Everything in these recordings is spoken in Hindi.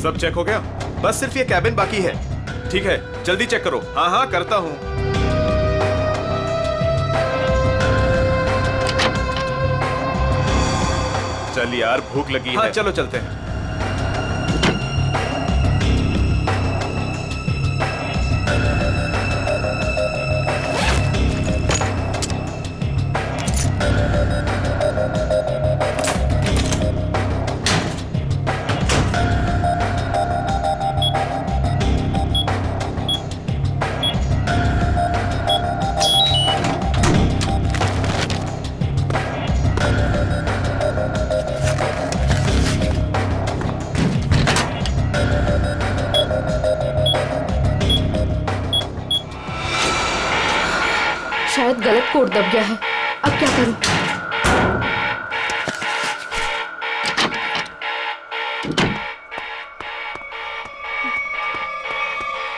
सब चेक हो गया? बस सिर्फ ये कैबिन बाकी है। ठीक है, जल्दी चेक करो। हाँ हाँ करता हूँ। चल यार, भूख लगी है। हाँ चलो चलते हैं। शायद गलत कोड दब गया है। अब क्या करूं?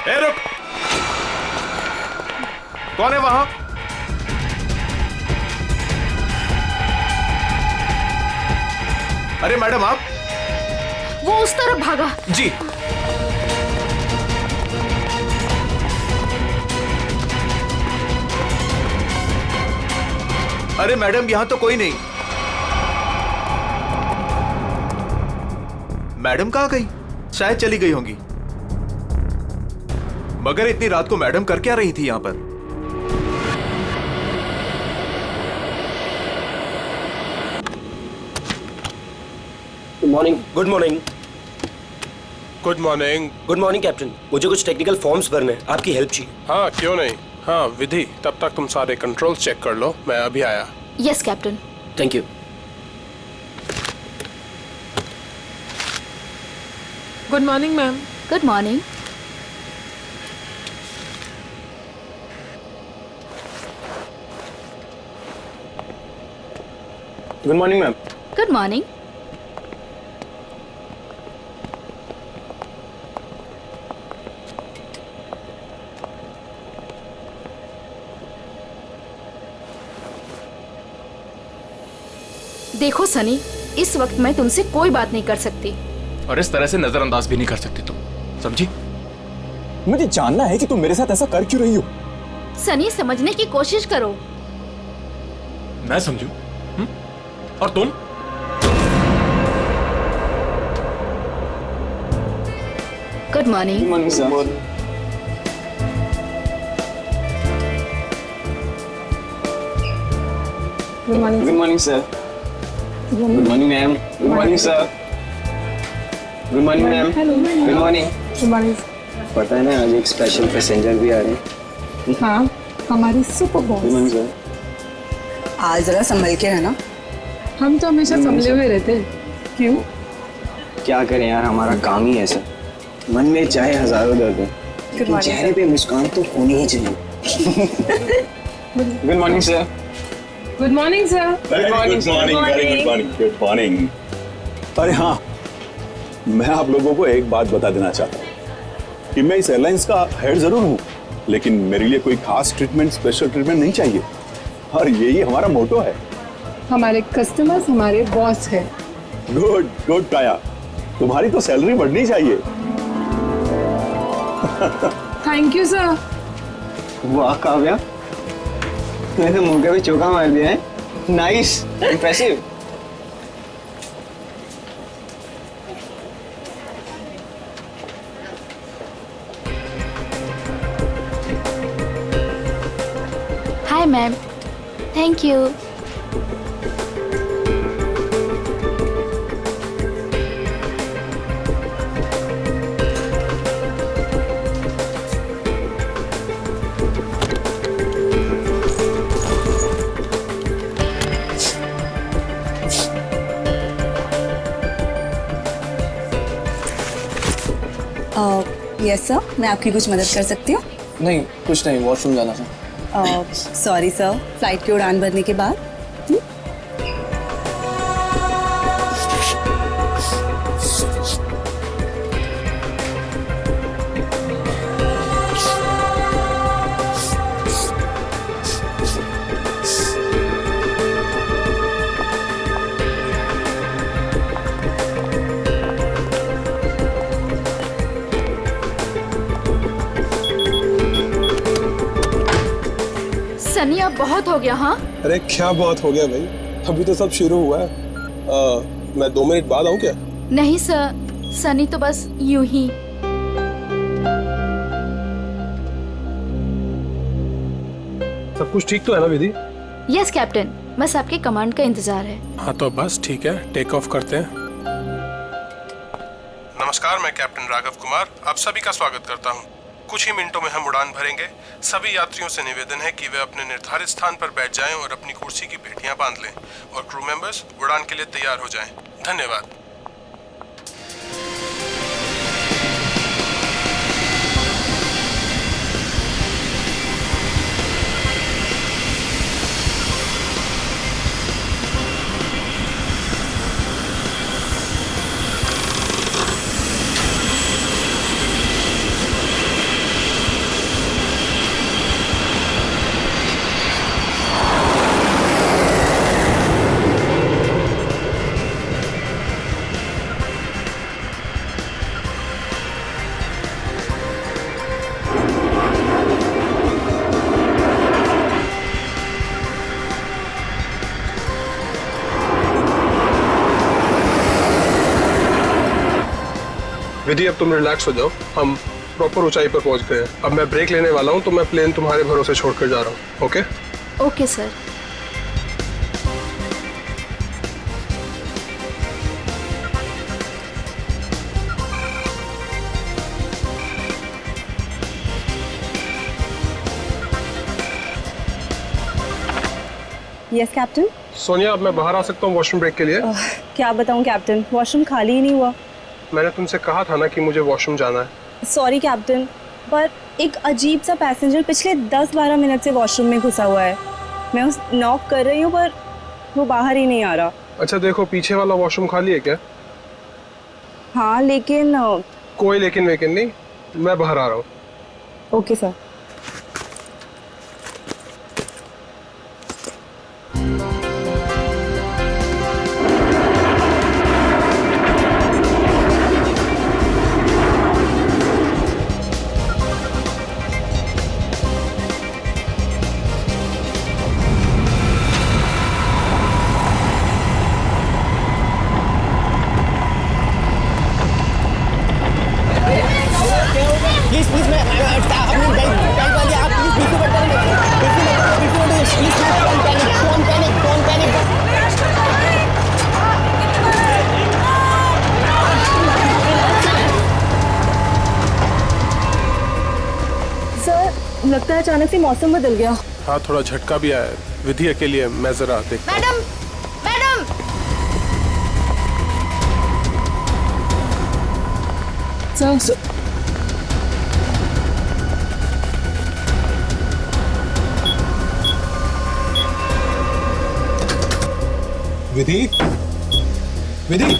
ए रुक! कौन है वहां? अरे मैडम आप? वो उस तरफ भागा। जी। अरे मैडम यहां तो कोई नहीं। मैडम कहां गई? शायद चली गई होंगी। मगर इतनी रात को मैडम कर क्या रही थी यहां पर? Good morning. Good morning. Good morning. Good morning captain, मुझे कुछ टेक्निकल फॉर्म्स भरने, आपकी हेल्प चाहिए। हाँ क्यों नहीं। हाँ विधि, तब तक तुम सारे कंट्रोल चेक कर लो, मैं अभी आया। Yes captain. Thank you. Good morning ma'am. Good morning. Good morning ma'am. Good morning. देखो सनी, इस वक्त मैं तुमसे कोई बात नहीं कर सकती। और इस तरह से नजरअंदाज भी नहीं कर सकती तुम, समझी? मुझे जानना है कि तुम मेरे साथ ऐसा कर क्यों रही हो। सनी समझने की कोशिश करो। मैं समझू? और तुम? Good morning. Good morning sir. Good morning. Good morning sir. Good morning ma'am. Good morning sir. Good morning ma'am. Good morning. Good morning. पता है ना आज एक स्पेशल पैसेंजर भी आ रहे हैं। हाँ, हमारी super good boss. Morning sir. आज जरा संभल के रहना। हम तो हमेशा संभले हुए रहते हैं। क्यों? क्या करें यार, हमारा काम ही ऐसा। मन में चाहे हजारों दर्द हो, लेकिन चेहरे पे मुस्कान तो होनी ही चाहिए। Good morning sir. Good morning sir. Good morning. Good morning. अरे हाँ, मैं आप लोगों को एक बात बता देना चाहता हूँ कि मैं इस एयरलाइंस का हेड जरूर हूँ, लेकिन मेरे लिए कोई खास ट्रीटमेंट, स्पेशल ट्रीटमेंट नहीं चाहिए। और यही हमारा मोटो है। हमारे कस्टमर्स हमारे बॉस है। गुड गुड काया, तुम्हारी तो सैलरी बढ़नी चाहिए। Thank you sir. वाह काव्या, तूने तो मुंह पे भी चौका मार दिया है। Nice, impressive. Hi ma'am. Thank you. Yes sir, मैं आपकी कुछ मदद कर सकती हूँ? नहीं कुछ नहीं, वॉशरूम जाना था। सॉरी सर, फ्लाइट की उड़ान भरने के बाद। सनी अब बहुत हो गया। हाँ अरे क्या बहुत हो गया भाई, अभी तो सब शुरू हुआ है। मैं 2 मिनट बाद आऊँ क्या? नहीं सर, सनी तो बस यूं ही। सब कुछ ठीक तो है ना विधि? यस कैप्टन, बस आपके कमांड का इंतजार है। हाँ तो बस ठीक है, टेक ऑफ करते हैं। नमस्कार, मैं कैप्टन राघव कुमार आप सभी का स्वागत करता हूँ। कुछ ही मिनटों में हम उड़ान भरेंगे। सभी यात्रियों से निवेदन है कि वे अपने निर्धारित स्थान पर बैठ जाएं और अपनी कुर्सी की पेटियां बांध लें और क्रू मेंबर्स उड़ान के लिए तैयार हो जाएं। धन्यवाद। विधि अब तुम रिलैक्स हो जाओ, हम प्रॉपर ऊंचाई पर पहुंच गए हैं। अब मैं ब्रेक लेने वाला हूं तो मैं प्लेन तुम्हारे भरोसे छोड़कर जा रहा हूं। Okay okay sir. Yes captain. Sonia, अब मैं बाहर आ सकता हूँ वॉशरूम ब्रेक के लिए? क्या बताऊं कैप्टन, वॉशरूम खाली ही नहीं हुआ। मैंने तुमसे कहा था ना कि मुझे वॉशरूम जाना है। सॉरी कैप्टन, पर एक अजीब सा पैसेंजर पिछले 10-12 मिनट से वॉशरूम में घुसा हुआ है। मैं उस नॉक कर रही हूँ पर वो बाहर ही नहीं आ रहा। अच्छा देखो, पीछे वाला वॉशरूम खाली है क्या? हाँ लेकिन कोई लेकिन वेकिन नहीं, मैं बाहर आ रहा हूँ। Okay sir. लगता है अचानक से मौसम बदल गया। हाँ थोड़ा झटका भी आया। विधि अकेली है, मैं जरा देखता हूं। मैडम मैडम सर विधि, विधि,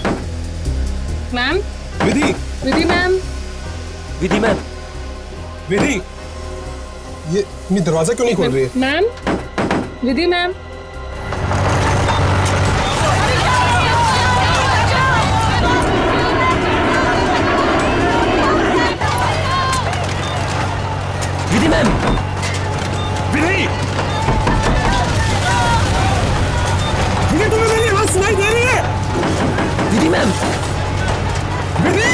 मैम, विधि, विधि मैम, विधि मैम, विधि, ये दरवाजा क्यों नहीं खोल रही है? Ma'am, Vidhi ma'am. Vidhi ma'am, विधि, विधि, तुम्हें मेरी आवाज सुनाई दे रही है? विधि मैम, विधि,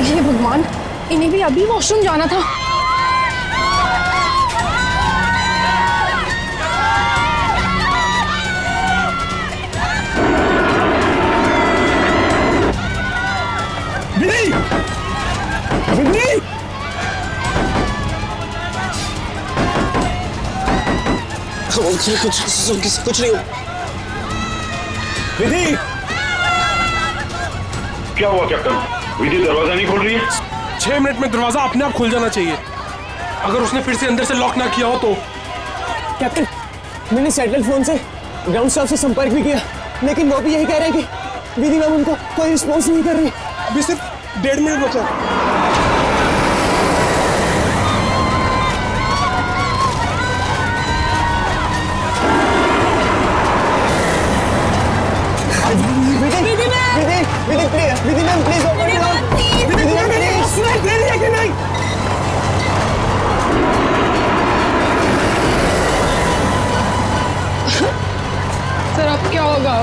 हे भगवान, इन्हें भी अभी वॉशरूम जाना था। विधि, विधि, कुछ नहीं। विधि, क्या हुआ कैप्टन? विधि दरवाजा नहीं खोल रही है? 6 मिनट में दरवाजा अपने आप खुल जाना चाहिए। अगर उसने फिर से अंदर से लॉक ना किया हो तो। कैप्टन, मैंने सैटेलाइट फोन से ग्राउंड स्टाफ से संपर्क भी किया, लेकिन वो भी यही कह रहे हैं कि विधि मैम उनको कोई रिस्पॉन्स नहीं कर रही। अभी सिर्फ 1.5 मिनट बचा। Vidhi ma'am, please open it. Vidhi ma'am, please. होगा?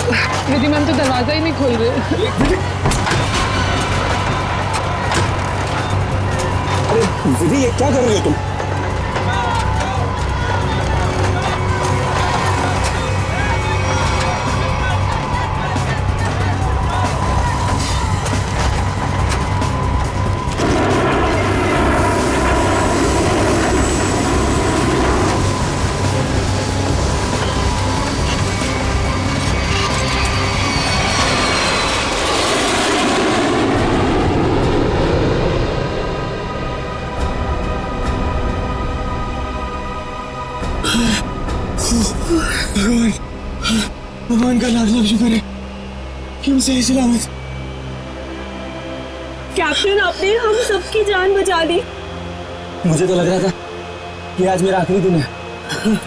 विधि मैम तो दरवाजा ही नहीं खोल रहे। अरे विधि, ये क्या कर रही हो तुम? भगवान का लाख लाख शुक्र है कि हम सही सलामत। कैप्टन, आपने हम सबकी जान बचा दी। मुझे तो लग रहा था कि आज मेरा आखिरी दिन है,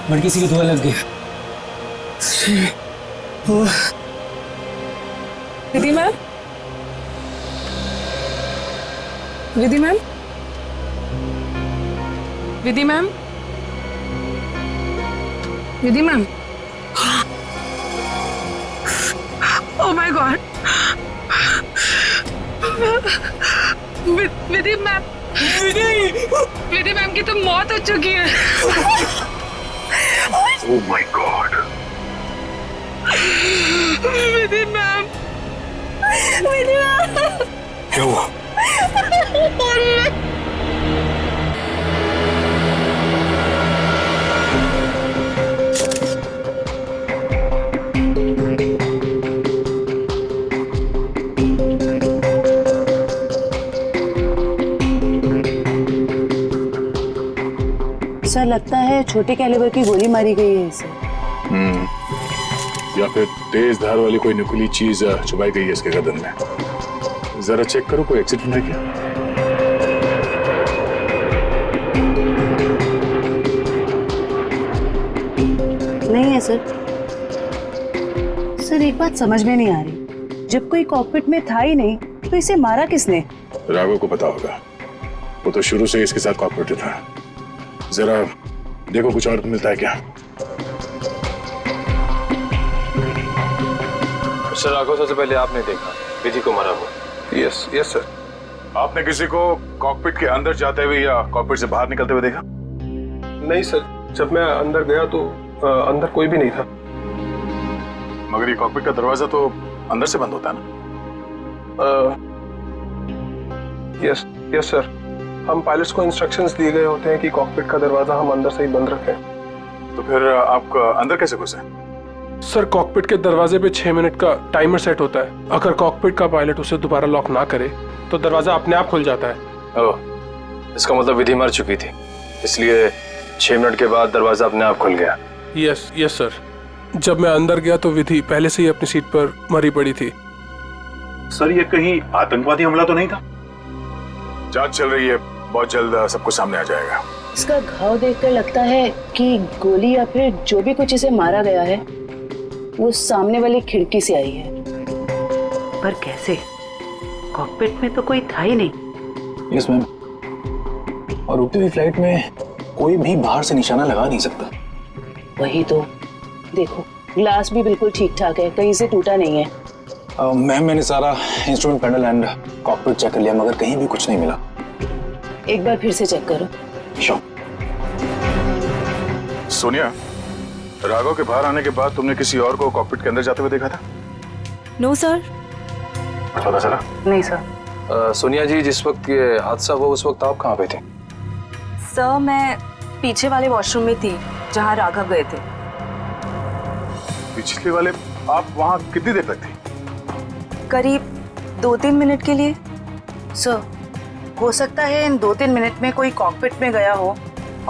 बट किसी की दुआ लग गई। Vidhi ma'am, Vidhi ma'am, Vidhi ma'am, Vidhi ma'am. Oh my God, Vidhi ma'am, Vidhi ma'am की तो मौत हो चुकी है। Oh my God, Vidhi ma'am, Vidhi ma'am, क्या हुआ? सर, लगता है छोटे कैलिबर की गोली मारी गई है इसे। या फिर तेज धार वाली कोई नुकीली चीज छुपाई गई है इसके गर्दन में। जरा चेक करो, कोई एक्सीडेंट है क्या? नहीं है सर। सर, एक बात समझ में नहीं आ रही, जब कोई कॉकपिट में था ही नहीं तो इसे मारा किसने? राघव को पता होगा, वो तो शुरू से इसके साथ कॉपरेटिव था। जरा देखो कुछ और मिलता है क्या। सर, राघव, सबसे पहले आपने देखा विधि को मारा हुआ? Yes yes sir. आपने किसी को कॉकपिट के अंदर जाते हुए या कॉकपिट से बाहर निकलते हुए देखा? नहीं सर, जब मैं अंदर गया तो अंदर कोई भी नहीं था। मगर ये कॉकपिट का दरवाजा तो अंदर से बंद होता है ना? यस यस सर, हम पायलट्स को इंस्ट्रक्शंस दिए गए होते हैं कि कॉकपिट का दरवाजा हम अंदर से ही बंद रखें। तो फिर आप अंदर कैसे घुसे? सर, कॉकपिट के दरवाजे पे 6 मिनट का टाइमर सेट होता है। अगर कॉकपिट का पायलट उसे दोबारा लॉक ना करे तो दरवाजा अपने आप खुल जाता है। ओह, इसका मतलब विधि मर चुकी थी, इसलिए 6 मिनट के बाद दरवाजा अपने आप खुल गया। यस यस सर, जब मैं अंदर गया तो विधि पहले से ही अपनी सीट पर मरी पड़ी थी। सर, ये कहीं आतंकवादी हमला तो नहीं था? जांच चल रही है, बहुत जल्द सब कुछ सामने आ जाएगा। इसका घाव देखकर लगता है कि गोली या फिर जो भी कुछ इसे मारा गया है वो सामने वाली खिड़की से आई है। पर कैसे? कॉकपिट में तो कोई था ही नहीं। यस मैम, और उड़ती हुई फ्लाइट में कोई भी बाहर से निशाना लगा नहीं सकता। वही तो, देखो ग्लास भी बिल्कुल ठीक ठाक है, कहीं से टूटा नहीं है। मैम, मैंने सारा instrument panel and cockpit check कर लिया, मगर कहीं भी कुछ नहीं मिला। एक बार फिर से चेक करो। श्योर। सोनिया, राघव के बाहर आने के बाद तुमने किसी और को कॉकपिट के अंदर जाते हुए देखा था? No sir. पता चला? नहीं सर। सोनिया जी, जिस वक्त ये हादसा हुआ उस वक्त आप कहाँ पे थे? सर, मैं पीछे वाले वॉशरूम में थी जहाँ राघव गए थे। पिछले वाले? आप वहाँ कितनी देर तक थी? करीब 2-3 मिनट के लिए। सर, हो सकता है इन 2-3 मिनट में कोई कॉकपिट में गया हो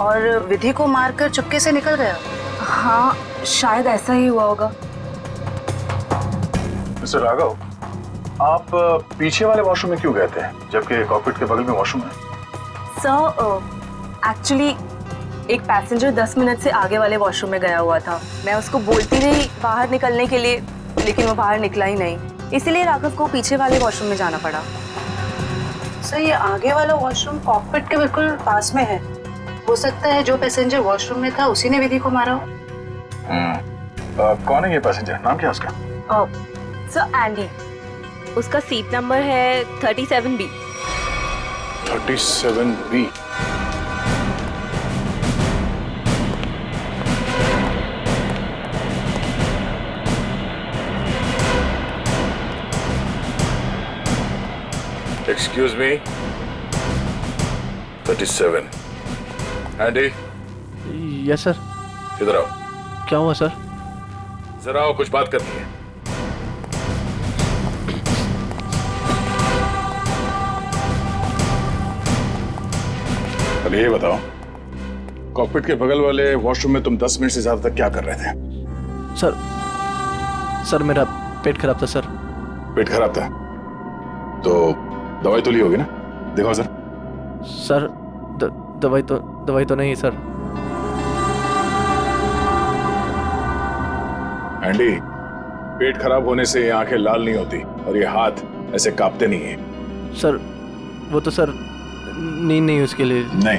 और विधि को मारकर चुपके से निकल गया। हाँ, शायद ऐसा ही हुआ होगा। मिस्टर राघव, आप पीछे वाले वॉशरूम में क्यों गए थे जबकि कॉकपिट के बगल में वॉशरूम है? सर, एक्चुअली एक पैसेंजर 10 मिनट से आगे वाले वॉशरूम में गया हुआ था। मैं उसको बोलती रही बाहर निकलने के लिए, लेकिन वो बाहर निकला ही नहीं, इसीलिए राघव को पीछे वाले वॉशरूम में जाना पड़ा। सर, ये आगे वाला वॉशरूम कॉकपिट के बिल्कुल पास में है। हो सकता है जो पैसेंजर वॉशरूम में था उसी ने विधि को मारा हो। कौन है ये पैसेंजर? नाम क्या है उसका? सर एंडी, उसका सीट नंबर है 37B। 37B। Excuse me, 37 Andy, yes sir. इधर आओ। क्या हुआ सर? जरा आओ, कुछ बात करनी है। अब ये बताओ, कॉकपिट के बगल वाले वॉशरूम में तुम 10 मिनट से ज्यादा तक क्या कर रहे थे? सर मेरा पेट खराब था सर। पेट खराब था तो दवाई तो ली होगी ना? देखो सर। सर दवाई तो नहीं सर। एंडी, पेट खराब होने से ये आंखें लाल नहीं होती और ये हाथ ऐसे कांपते नहीं है। सर वो तो सर नींद नहीं उसके लिए। नहीं,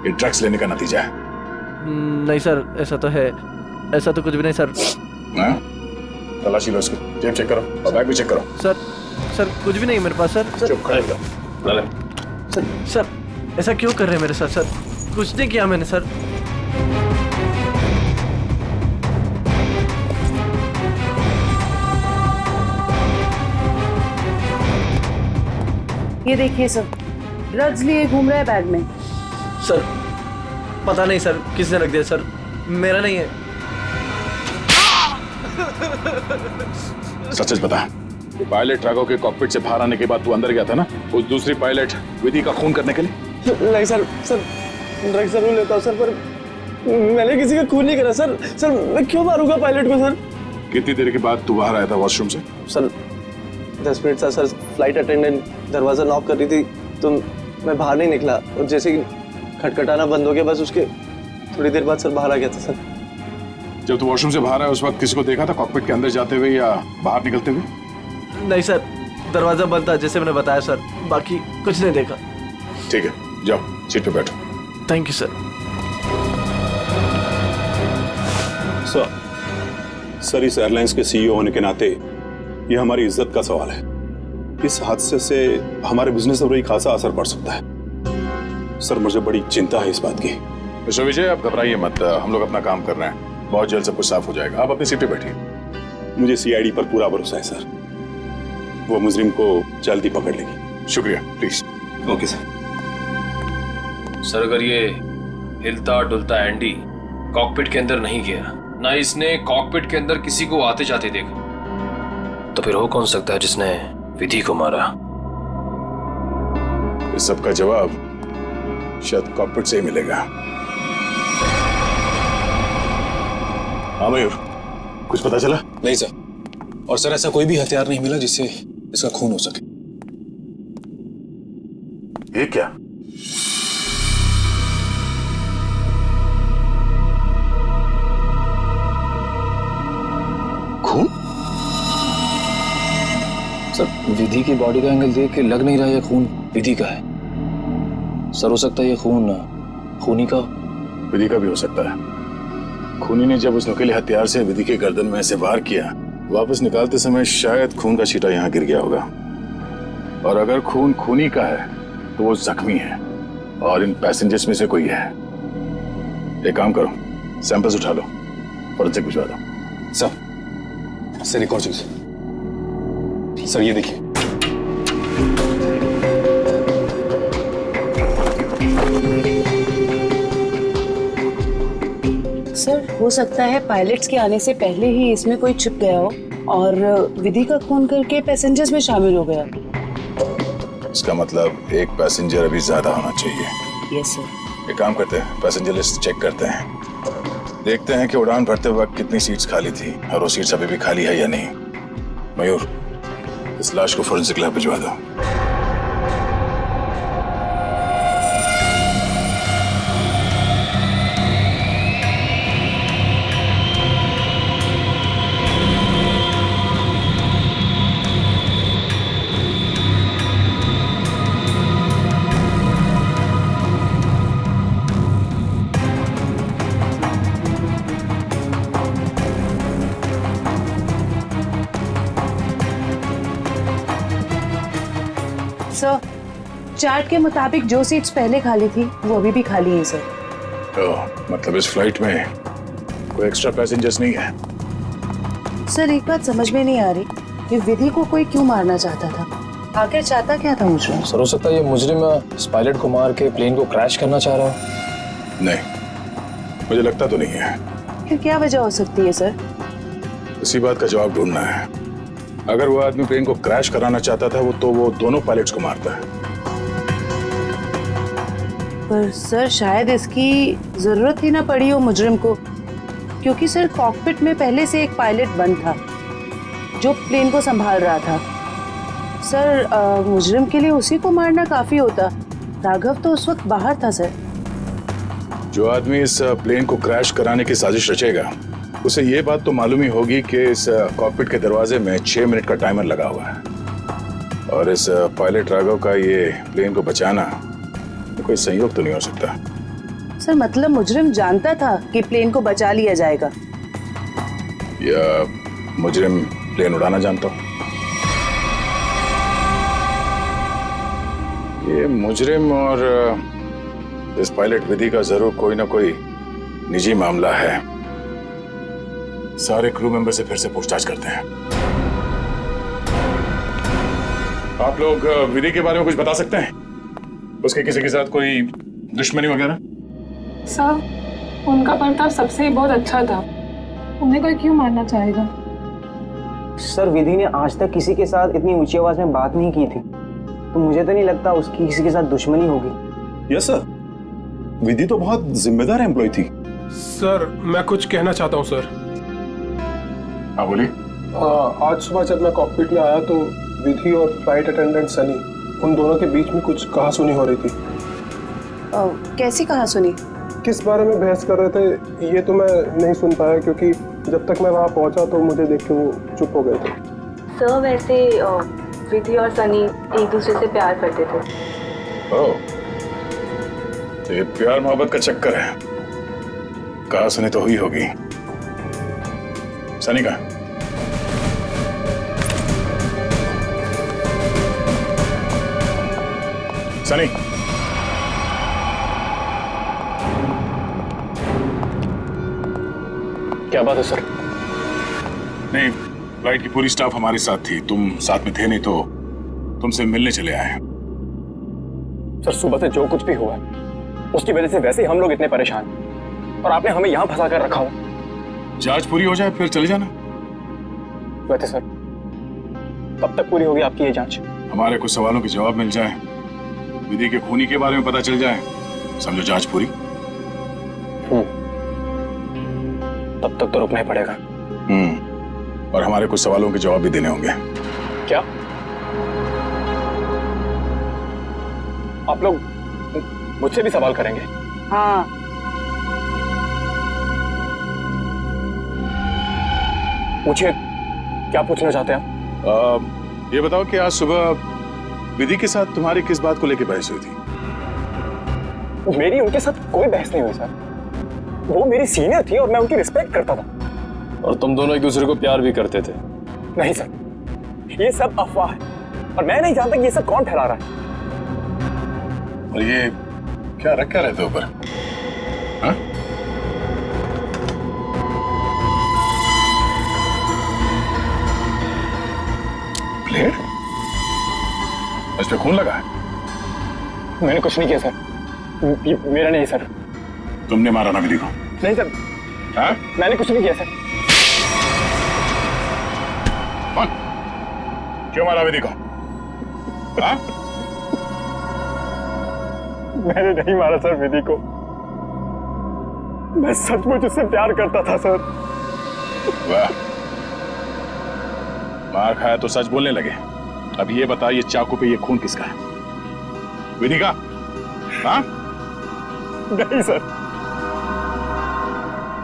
ये ड्रग्स लेने का नतीजा है। नहीं सर, ऐसा तो है। ऐसा तो कुछ भी नहीं सर। हाँ? तलाशी लो इसको, जेब चेक करो और बैग भी चेक करो। सर कुछ भी नहीं मेरे पास सर। चुप खड़े रहो। सर ऐसा क्यों कर रहे हैं मेरे साथ सर? कुछ नहीं किया मैंने सर। ये देखिए सर, ड्रग्स लिए घूम रहा है बैग में। सर पता नहीं सर किसने रख दिया सर, मेरा नहीं है। सच बता, पायलट राघव के कॉकपिट से बाहर आने के बाद तू अंदर गया था ना उस दूसरी पायलट विधि का खून करने के लिए? नहीं सर, ड्रग्स जरूर लेता हूँ सर, पर मैंने किसी का खून नहीं करा सर। सर मैं क्यों मारूंगा पायलट को सर? कितनी देर के बाद तू बाहर आया था वॉशरूम से? सर 10 मिनट था सर। फ्लाइट अटेंडेंट दरवाजा नॉक कर रही थी तो मैं बाहर नहीं निकला और जैसे ही खटखटाना बंद हो गया बस उसके थोड़ी देर बाद सर बाहर आ गया था सर। जब तू वॉशरूम से बाहर आया उस वक्त किसी को देखा था कॉकपिट के अंदर जाते हुए या बाहर निकलते हुए? नहीं सर, दरवाजा बंद था जैसे मैंने बताया सर, बाकी कुछ नहीं देखा। ठीक है, जाओ सीट पे बैठो। Thank you sir. सर इस एयरलाइंस के सीईओ होने के नाते ये हमारी इज्जत का सवाल है। इस हादसे से हमारे बिजनेस पर भी खासा असर पड़ सकता है। सर मुझे बड़ी चिंता है इस बात की। मिस्टर विजय, आप घबराइए मत, हम लोग अपना काम कर रहे हैं, बहुत जल्द सब कुछ साफ हो जाएगा। आप अपनी सीट पे बैठिए। मुझे सीआईडी पर पूरा भरोसा है सर, वो मुजरिम को जल्दी पकड़ लेगी। शुक्रिया, प्लीज। Okay sir. सर अगर ये हिलता डुलता एंडी कॉकपिट के अंदर नहीं गया, ना इसने कॉकपिट के अंदर किसी को आते जाते देखा, तो फिर हो कौन सकता है जिसने विधि को मारा? इस सब का जवाब शायद कॉकपिट से ही मिलेगा। हाँ मयूर, कुछ पता चला? नहीं सर, और सर ऐसा कोई भी हथियार नहीं मिला जिससे इसका खून हो सके। ये क्या? खून? सर विधि की बॉडी का एंगल देख के लग नहीं रहा ये खून विधि का है। सर हो सकता है ये खून खूनी का। विधि का भी हो सकता है। खूनी ने जब उस नुकीले हथियार से विधि के गर्दन में ऐसे वार किया, वापस निकालते समय शायद खून का छींटा यहाँ गिर गया होगा। और अगर खून खूनी का है तो वो जख्मी है और इन पैसेंजर्स में से कोई है। एक काम करो, सैंपल्स उठा लो, फॉरेंसिक भिजवा दो। सर एक और चीज सर, ये देखिए। सर हो सकता है पायलट्स के आने से पहले ही इसमें कोई छिप गया हो और विधि का खून करके पैसेंजर्स में शामिल हो गया। इसका मतलब एक पैसेंजर अभी ज्यादा होना चाहिए। Yes sir. एक काम करते हैं, पैसेंजर लिस्ट चेक करते हैं, देखते हैं कि उड़ान भरते वक्त कितनी सीट्स खाली थी और वो सीट्स अभी भी खाली है या नहीं। मयूर, इस लाश को फोरेंसिक लैब भिजवा दो। सर, चार्ट के मुताबिक जो सीट्स पहले खाली थी वो अभी भी खाली है सर। मतलब इस फ्लाइट में कोई एक्स्ट्रा पैसेंजर्स नहीं है? सर एक बात समझ में नहीं आ रही कि विधि को कोई क्यों मारना चाहता था, आखिर चाहता क्या था मुझे? सर हो सकता है ये मुजरिम इस पायलट को मार के प्लेन को क्रैश करना चाह रहा हो। नहीं, मुझे लगता तो नहीं है। फिर क्या वजह हो सकती है सर? इसी बात का जवाब ढूंढना है। अगर वो आदमी प्लेन को क्रैश कराना चाहता था वो दोनों पायलट्स को मारता है। पर सर शायद इसकी जरूरत ही ना पड़ी हो मुजरिम को, क्योंकि सर कॉकपिट में पहले से एक पायलट बंद था जो प्लेन को संभाल रहा था। सर मुजरिम के लिए उसी को मारना काफी होता। राघव तो उस वक्त बाहर था सर। जो आदमी इस प्लेन को क्रैश कराने की साजिश रचेगा उसे ये बात तो मालूम ही होगी कि इस कॉकपिट के दरवाजे में 6 मिनट का टाइमर लगा हुआ है, और इस पायलट राघव का ये प्लेन को बचाना कोई संयोग तो नहीं हो सकता। सर मतलब मुजरिम जानता था कि प्लेन को बचा लिया जाएगा, या मुजरिम प्लेन उड़ाना जानता हो? ये मुजरिम और इस पायलट विधि का जरूर कोई ना कोई निजी मामला है। सारे क्रू मेंबर से फिर से पूछताछ करते हैं। आप लोग विधि के बारे में कुछ बता सकते हैं? उसके किसी के साथ कोई दुश्मनी वगैरह? सर उनका बर्ताव सबसे बहुत अच्छा था, उन्हें कोई क्यों मारना चाहेगा? सर विधि ने आज तक किसी के साथ इतनी ऊंची आवाज में बात नहीं की थी, तो मुझे तो नहीं लगता उसकी किसी के साथ दुश्मनी होगी। यस सर, विधि तो बहुत जिम्मेदार एम्प्लॉय थी। सर मैं कुछ कहना चाहता हूँ सर। हाँ बोलिए। आज सुबह जब मैं कॉकपिट में आया तो विधि और फ्लाइट अटेंडेंट सनी, उन दोनों के बीच में कुछ कहासुनी हो रही थी। कैसी कहासुनी? किस बारे में बहस कर रहे थे ये तो मैं नहीं सुन पाया, क्योंकि जब तक मैं वहाँ पहुँचा तो मुझे देख के वो चुप हो गए थे। सर वैसे विधि और सनी एक दूसरे से प्यार करते थे। ओह, तो ये प्यार मोहब्बत का चक्कर है। कहासुनी तो हुई होगी। सनी का सनी, क्या बात है सर? नहीं, फ्लाइट की पूरी स्टाफ हमारे साथ थी, तुम साथ में थे नहीं तो तुमसे मिलने चले आए। सर सुबह से जो कुछ भी हुआ उसकी वजह से वैसे ही हम लोग इतने परेशान, और आपने हमें यहाँ फंसा कर रखा हो। जांच पूरी हो जाए फिर चले जाना। वैसे सर कब तक पूरी होगी आपकी ये जांच? हमारे कुछ सवालों के जवाब मिल जाए, विधि के खूनी के बारे में पता चल जाए, समझो जांच पूरी। तब तक तो रुकना ही पड़ेगा। और हमारे कुछ सवालों के जवाब भी देने होंगे। क्या आप लोग मुझसे भी सवाल करेंगे? हाँ। पूछिए, क्या पूछना चाहते हैं आप? ये बताओ कि आज सुबह विधि के साथ तुम्हारी किस बात को लेकर बहस हुई थी? मेरी उनके साथ कोई बहस नहीं हुई सर। वो मेरी सीनियर थी और मैं उनकी रिस्पेक्ट करता था। और तुम दोनों एक दूसरे को प्यार भी करते थे? नहीं सर, ये सब अफवाह है और मैं नहीं जानता कि ये सब कौन फैला रहा है। और ये क्या रख क्या रहते ऊपर? हाँ? प्लेट? इस पे खून लगा है? मैंने कुछ नहीं किया सर, ये मेरा नहीं सर। तुमने मारा ना विधि को? नहीं सर। हाँ? मैंने कुछ नहीं किया सर। कौन? क्यों मारा विधि को? हाँ? मैंने नहीं मारा सर विधि को, मैं सचमुच उससे प्यार करता था सर। वाह, मार खाया तो सच बोलने लगे। अब ये बता, ये चाकू पे ये खून किसका है? विधि का? हाँ? नहीं सर,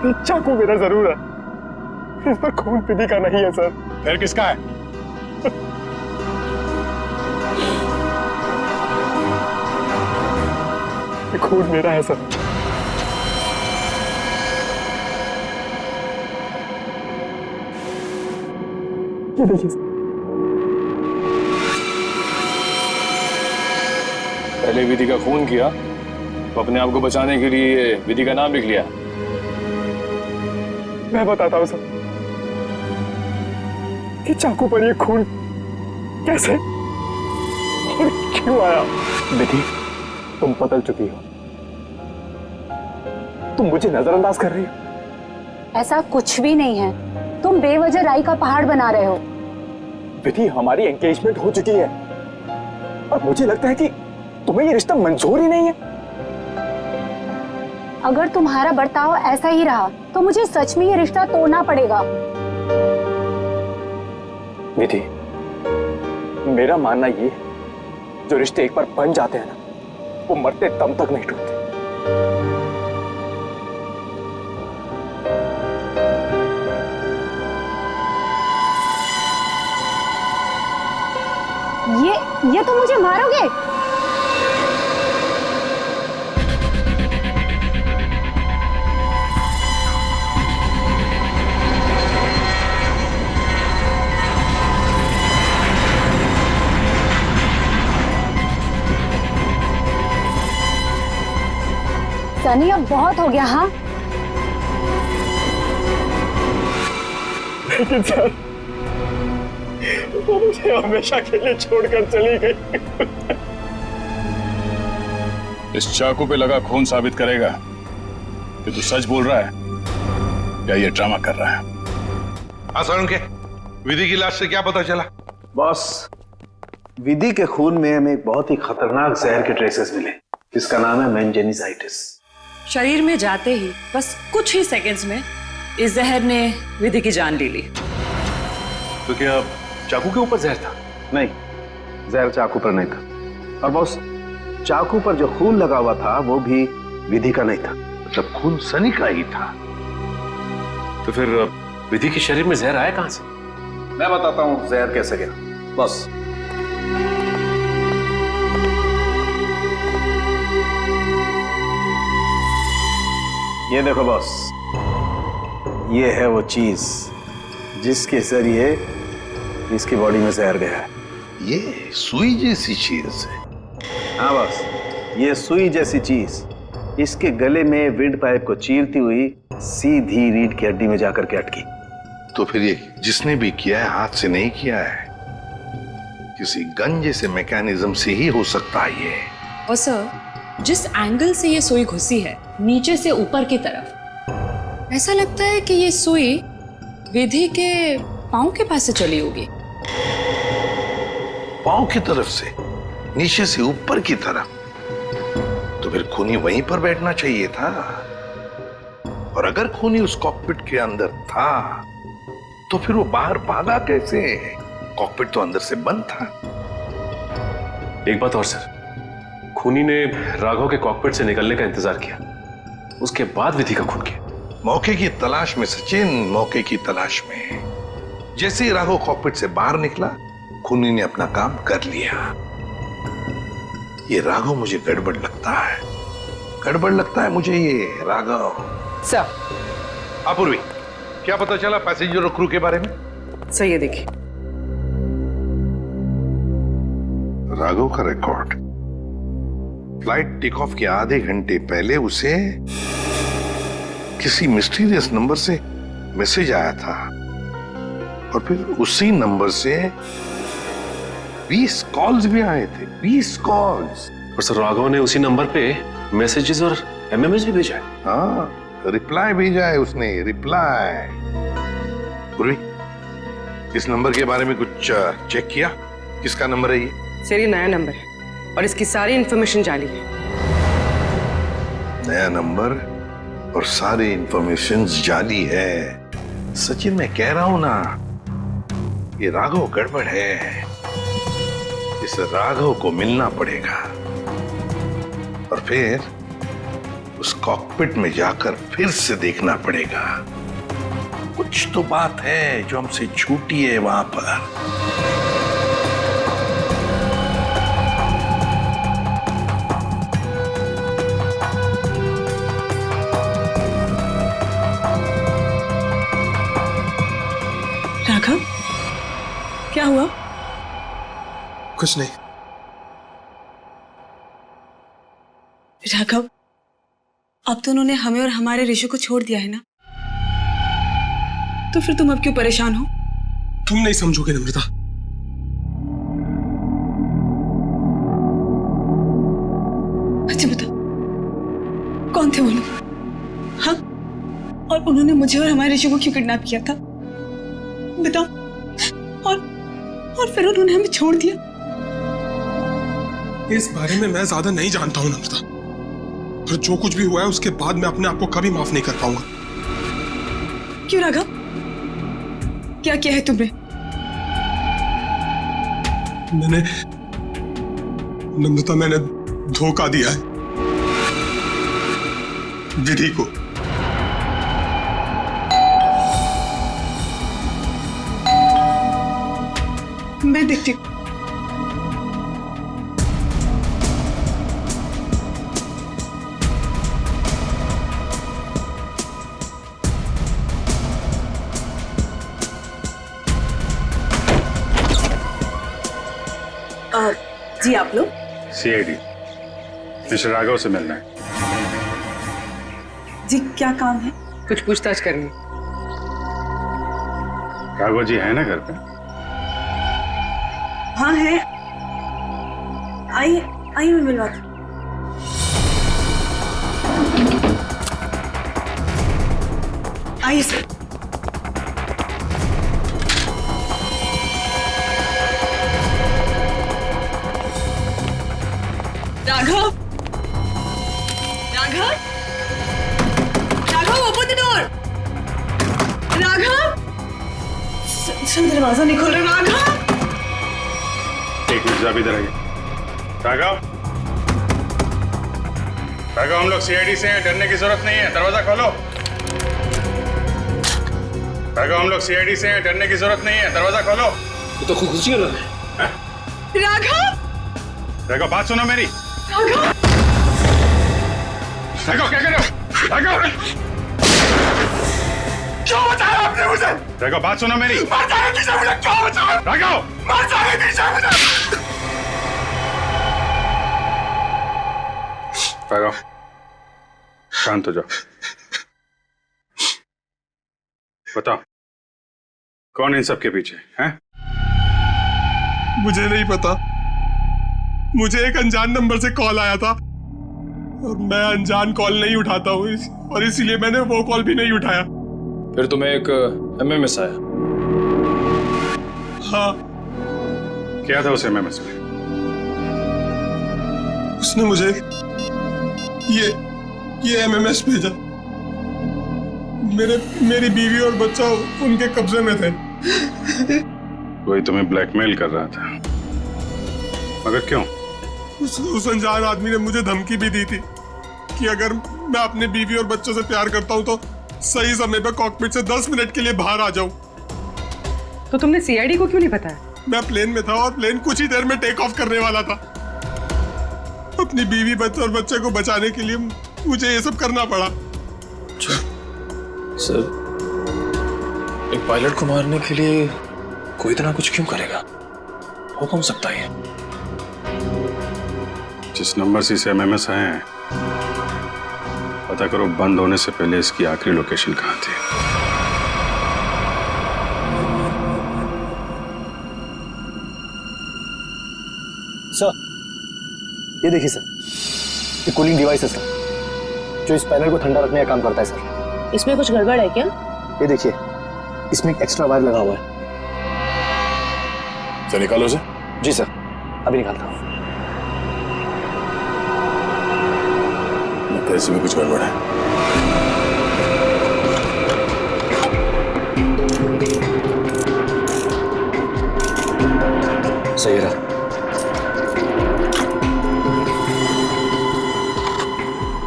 ये चाकू मेरा जरूर है, इस पर खून विधि का नहीं है सर। फिर किसका है? ये खून मेरा है सर। ये देखिए सर। पहले विधि का खून किया तो अपने आप को बचाने के लिए विधि का नाम लिख लिया। मैं बताता हूँ सर कि चाकू पर ये खून कैसे और क्यों आया। विधि, तुम बदल चुकी हो, तुम मुझे नजरअंदाज कर रही हो। ऐसा कुछ भी नहीं है, तुम बेवजह राई का पहाड़ बना रहे हो। विधि, हमारी एंगेजमेंट हो चुकी है और मुझे लगता है कि तुम्हें ये रिश्ता मंजूर ही नहीं है। अगर तुम्हारा बर्ताव ऐसा ही रहा तो मुझे सच में ये रिश्ता तोड़ना पड़ेगा। विधि, मेरा मानना ये है, जो रिश्ते एक बार बन जाते हैं ना, वो मरते दम तक नहीं टूटते। ये तो मुझे मारोगे। सनी, अब बहुत हो गया। हाँ, लेकिन सर, वो मुझे हमेशा के लिए छोड़कर चली गई। इस चाकू पे लगा खून साबित करेगा कि तू सच बोल रहा है या ये ड्रामा कर रहा है। सर, के विधि की लाश से क्या पता चला? बॉस, विधि के खून में हमें एक बहुत ही खतरनाक जहर के ट्रेसेस मिले, जिसका नाम है मेनिंजाइटिस। शरीर में जाते ही बस कुछ ही सेकंड्स में इस जहर ने विधि की जान ले ली। तो क्या चाकू के ऊपर जहर था? नहीं, जहर चाकू पर नहीं था। और बॉस, चाकू पर जो खून लगा हुआ था वो भी विधि का नहीं था। मतलब खून सनी का ही था। तो फिर विधि के शरीर में जहर आया कहां से? मैं बताता हूं जहर कैसे गया। बॉस, ये देखो बॉस, ये है वो चीज जिसके जरिए इसकी बॉडी में जहर गया है। ये सुई जैसी चीज है। हाँ बॉस, ये सुई जैसी चीज इसके गले में विंड पाइप को चीरती हुई सीधी रीढ़ की हड्डी में जाकर के अटकी। तो फिर ये जिसने भी किया है हाथ से नहीं किया है, किसी गन जैसे मैकेनिज्म से ही हो सकता है ये। और सर, जिस एंगल से ये सुई घुसी है, नीचे से ऊपर की तरफ, ऐसा लगता है कि ये सुई विधि के पांव के पास से चली होगी। पांव की तरफ से नीचे से ऊपर की तरफ? तो फिर खूनी वहीं पर बैठना चाहिए था। और अगर खूनी उस कॉकपिट के अंदर था तो फिर वो बाहर भागा कैसे? कॉकपिट तो अंदर से बंद था। एक बात और सर, खूनी ने राघव के कॉकपिट से निकलने का इंतजार किया, उसके बाद विधि का खून किया। मौके की तलाश में सचिन, मौके की तलाश में। जैसे ही राघव कॉकपिट से बाहर निकला, खूनी ने अपना काम कर लिया। ये राघव मुझे गड़बड़ लगता है, गड़बड़ लगता है मुझे ये राघव। सर, अपूर्वी, क्या पता चला पैसेंजर और क्रू के बारे में? सर ये देखिए, राघव का रिकॉर्ड। फ्लाइट टेक ऑफ के आधे घंटे पहले उसे किसी मिस्टीरियस नंबर से मैसेज आया था और फिर उसी नंबर से 20 कॉल्स भी आए थे। 20 कॉल्स। और सर, राघव ने उसी नंबर पे मैसेजेस और एमएमएस भी भेजा है। हाँ, रिप्लाई भेजा है उसने, रिप्लाई। पूर्वी, इस नंबर के बारे में कुछ चेक किया? किसका नंबर है ये? सर, ये नया नंबर है और इसकी सारी इंफॉर्मेशन जाली है। नया नंबर और सारी इंफॉर्मेशन जाली है। सचिन, मैं कह रहा हूं ना, ये राघव गड़बड़ है। इस राघव को मिलना पड़ेगा और फिर उस कॉकपिट में जाकर फिर से देखना पड़ेगा। कुछ तो बात है जो हमसे छूटी है वहां पर। राघव, क्या हुआ? कुछ नहीं। राघव, अब तो उन्होंने हमें और हमारे ऋषि को छोड़ दिया है ना, तो फिर तुम अब क्यों परेशान हो? तुम नहीं समझोगे नम्रता। अच्छा बता, कौन थे वो लोग? हाँ, और उन्होंने मुझे और हमारे ऋषि को क्यों किडनैप किया था? बताओ। और फिर उन्होंने हमें छोड़ दिया। इस बारे में मैं ज्यादा नहीं जानता हूं नम्रता, पर जो कुछ भी हुआ है उसके बाद मैं अपने आप को कभी माफ नहीं कर पाऊंगा। क्यों राघव, क्या किया है तुमने? नम्रता, मैंने धोखा दिया है विधि को। मैं देखती हूँ। जी आप लोग? सीआईडी मिस्टर राघव से मिलना है। जी क्या काम है? कुछ पूछताछ करनी। राघव जी है ना घर पे? हाँ है। आइए मैं मिलवाती हूँ। आइए sir. Raghav, open the door. Raghav, sir दरवाजा नहीं खोल रहे। राघव, एक मिनट, आप इधर आइए। राघव, हम लोग सीआईडी से हैं, डरने की जरूरत नहीं है, दरवाजा खोलो। राघव, हम लोग सीआईडी से हैं, डरने की जरूरत नहीं है, दरवाजा खोलो। तो खुशी हो रहा है। राघव, बात सुनो मेरी। राघव, क्या कर रहे हो? राघव, क्यों बचाया आपने मुझे? राघव, बात सुनो मेरी। मर जाने दीजिए मुझे, क्यों बचाया? राघव, मर जाने दीजिए मुझे। राघव, शांत हो जाओ। बताओ, कौन इन सब के पीछे है? मुझे नहीं पता। मुझे एक अनजान नंबर से कॉल आया था और मैं अनजान कॉल नहीं उठाता हूँ, और इसीलिए मैंने वो कॉल भी नहीं उठाया। फिर तुम्हें एक एमएमएस आया? हाँ। क्या था उस एमएमएस में? उसने मुझे ये एमएमएस भेजा। मेरी बीवी और बच्चा उनके कब्जे में थे। कोई तुम्हें ब्लैकमेल कर रहा था, मगर क्यों? उस अनजान आदमी ने मुझे धमकी भी दी थी कि अगर मैं अपने बीवी और बच्चों से प्यार करता हूं तो सही समय पर कॉकपिट से 10 मिनट के लिए बाहर आ जाऊं। तो तुमने सीआईडी को क्यों नहीं बताया? मैं प्लेन में था और प्लेन कुछ ही देर में टेक ऑफ करने वाला था। अपनी बीवी, बच्चे और बच्चे को बचाने के लिए मुझे ये सब करना पड़ा। सर, एक पायलट को मारने के लिए कोई इतना कुछ क्यों करेगा? हो कौन सकता है? जिस नंबर से इसे एमएमएस आए हैं, पता करो बंद होने से पहले इसकी आखिरी लोकेशन कहाँ थी। सर, ये देखिए सर, ये कूलिंग डिवाइस है सर, जो इस पैनल को ठंडा रखने का काम करता है सर। इसमें कुछ गड़बड़ है क्या? ये देखिए, इसमें एक एक्स्ट्रा वायर लगा हुआ है। सर निकालो सर। जी सर, अभी निकालता हूँ। लगता है इसमें कुछ गड़बड़ है। सही रहा।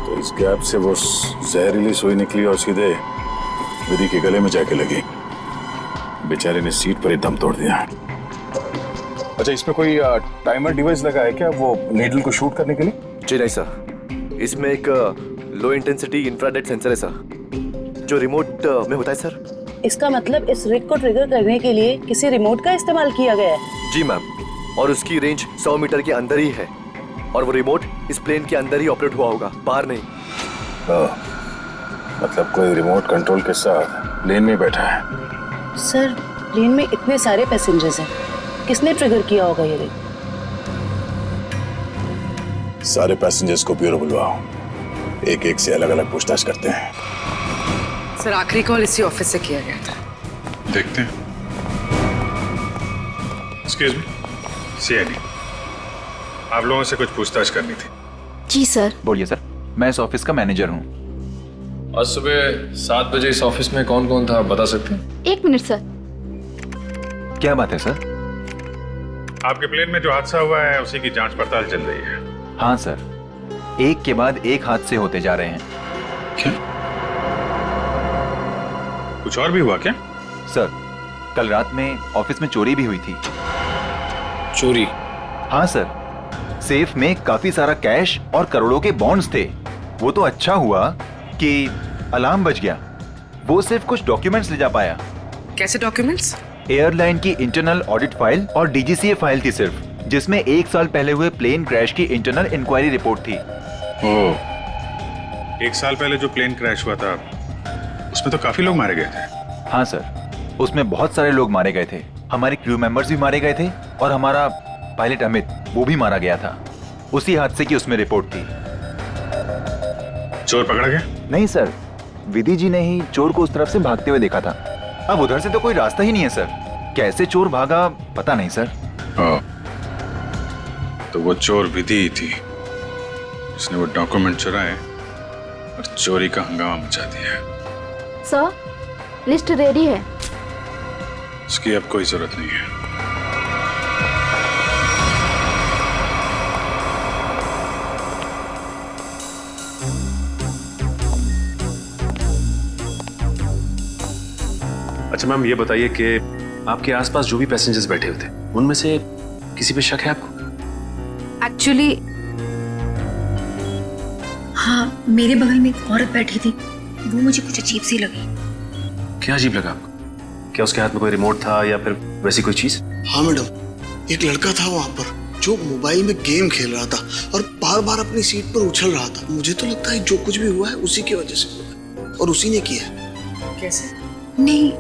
तो इस गैप से वो जहरीली सुई निकली और सीधे विधि के गले में जाके लगी। बेचारे ने सीट पर ही दम तोड़ दिया। अच्छा, इसमें कोई टाइमर डिवाइस लगा है क्या, वो नीडल को शूट करने के लिए? जी नहीं सर, इसमें एक लो इंटेंसिटी इंफ्रारेड सेंसर है सर, जो रिमोट में होता है सर। इसका मतलब इस रिग को ट्रिगर करने के लिए किसी रिमोट का इस्तेमाल किया गया है? जी मैम, और उसकी रेंज 100 मीटर के अंदर ही है। और वो रिमोट इस प्लेन के अंदर ही ऑपरेट हुआ होगा, बाहर नहीं। मतलब कोई रिमोट कंट्रोल के साथ प्लेन में बैठा है। सर प्लेन में इतने सारे पैसेंजर्स हैं, किसने ट्रिगर किया होगा ये ring? सारे पैसेंजर्स को ब्यूरो बुलवाओ, एक एक से अलग अलग पूछताछ करते हैं। सर आखिरी कॉल इसी ऑफिस से किया गया था। देखते हैं। एक्सक्यूज मी, सीआईडी, आप लोगों से कुछ पूछताछ करनी थी। जी सर। बोलिए सर, मैं इस ऑफिस का मैनेजर हूँ। आज सुबह 7 बजे इस ऑफिस में कौन कौन था आप बता सकते हैं? 1 मिनट सर। क्या बात है सर? आपके प्लेन में जो हादसा हुआ है उसी की जांच पड़ताल चल रही है। हाँ सर, एक के बाद एक हादसे होते जा रहे हैं। क्या? कुछ और भी हुआ क्या? सर, कल रात में ऑफिस में चोरी भी हुई थी। चोरी? हाँ सर, सेफ में काफी सारा कैश और करोड़ों के बॉन्ड्स थे। वो तो अच्छा हुआ कि अलार्म बज गया, वो सिर्फ कुछ डॉक्यूमेंट्स ले जा पाया। कैसे डॉक्यूमेंट्स? एयरलाइन की इंटरनल ऑडिट फाइल और डीजीसीए फाइल थी सिर्फ, जिसमें 1 साल पहले हुए प्लेन क्रैश की इंटरनल इंक्वायरी रिपोर्ट थी। ओह, 1 साल पहले जो प्लेन क्रैश हुआ था उसमें तो काफी लोग मारे गए थे। हाँ सर, उसमें बहुत सारे लोग मारे गए थे। हमारे क्रू मेंबर्स भी मारे गए थे और हमारा पायलट अमित, वो भी मारा गया था। उसी हादसे की उसमें रिपोर्ट थी। चोर पकड़ा गया? नहीं सर, विधि जी ने ही चोर को उस तरफ से भागते हुए देखा था। अब उधर से तो कोई रास्ता ही नहीं है सर, कैसे चोर भागा पता नहीं सर। तो वो चोर विधि ही थी जिसने वो डॉक्यूमेंट चुराए और चोरी का हंगामा मचा दिया। सर, लिस्ट रेडी है। इसकी अब कोई जरूरत नहीं है। अच्छा मैम, ये बताइए कि आपके आसपास जो भी पैसेंजर्स बैठे हुए थे उनमें से किसी पे शक है आपको? एक्चुअली हाँ, मेरे बगल में एक औरत बैठी थी, वो मुझे कुछ अजीब सी लगी। क्या अजीब लगा आपको? क्या उसके हाथ में कोई रिमोट था या फिर वैसी कोई चीज? हाँ मैडम, एक लड़का था वहाँ पर जो मोबाइल में गेम खेल रहा था और बार बार अपनी सीट पर उछल रहा था। मुझे तो लगता है जो कुछ भी हुआ है उसी की वजह से हुआ है और उसी ने किया है। कैसे? नहीं,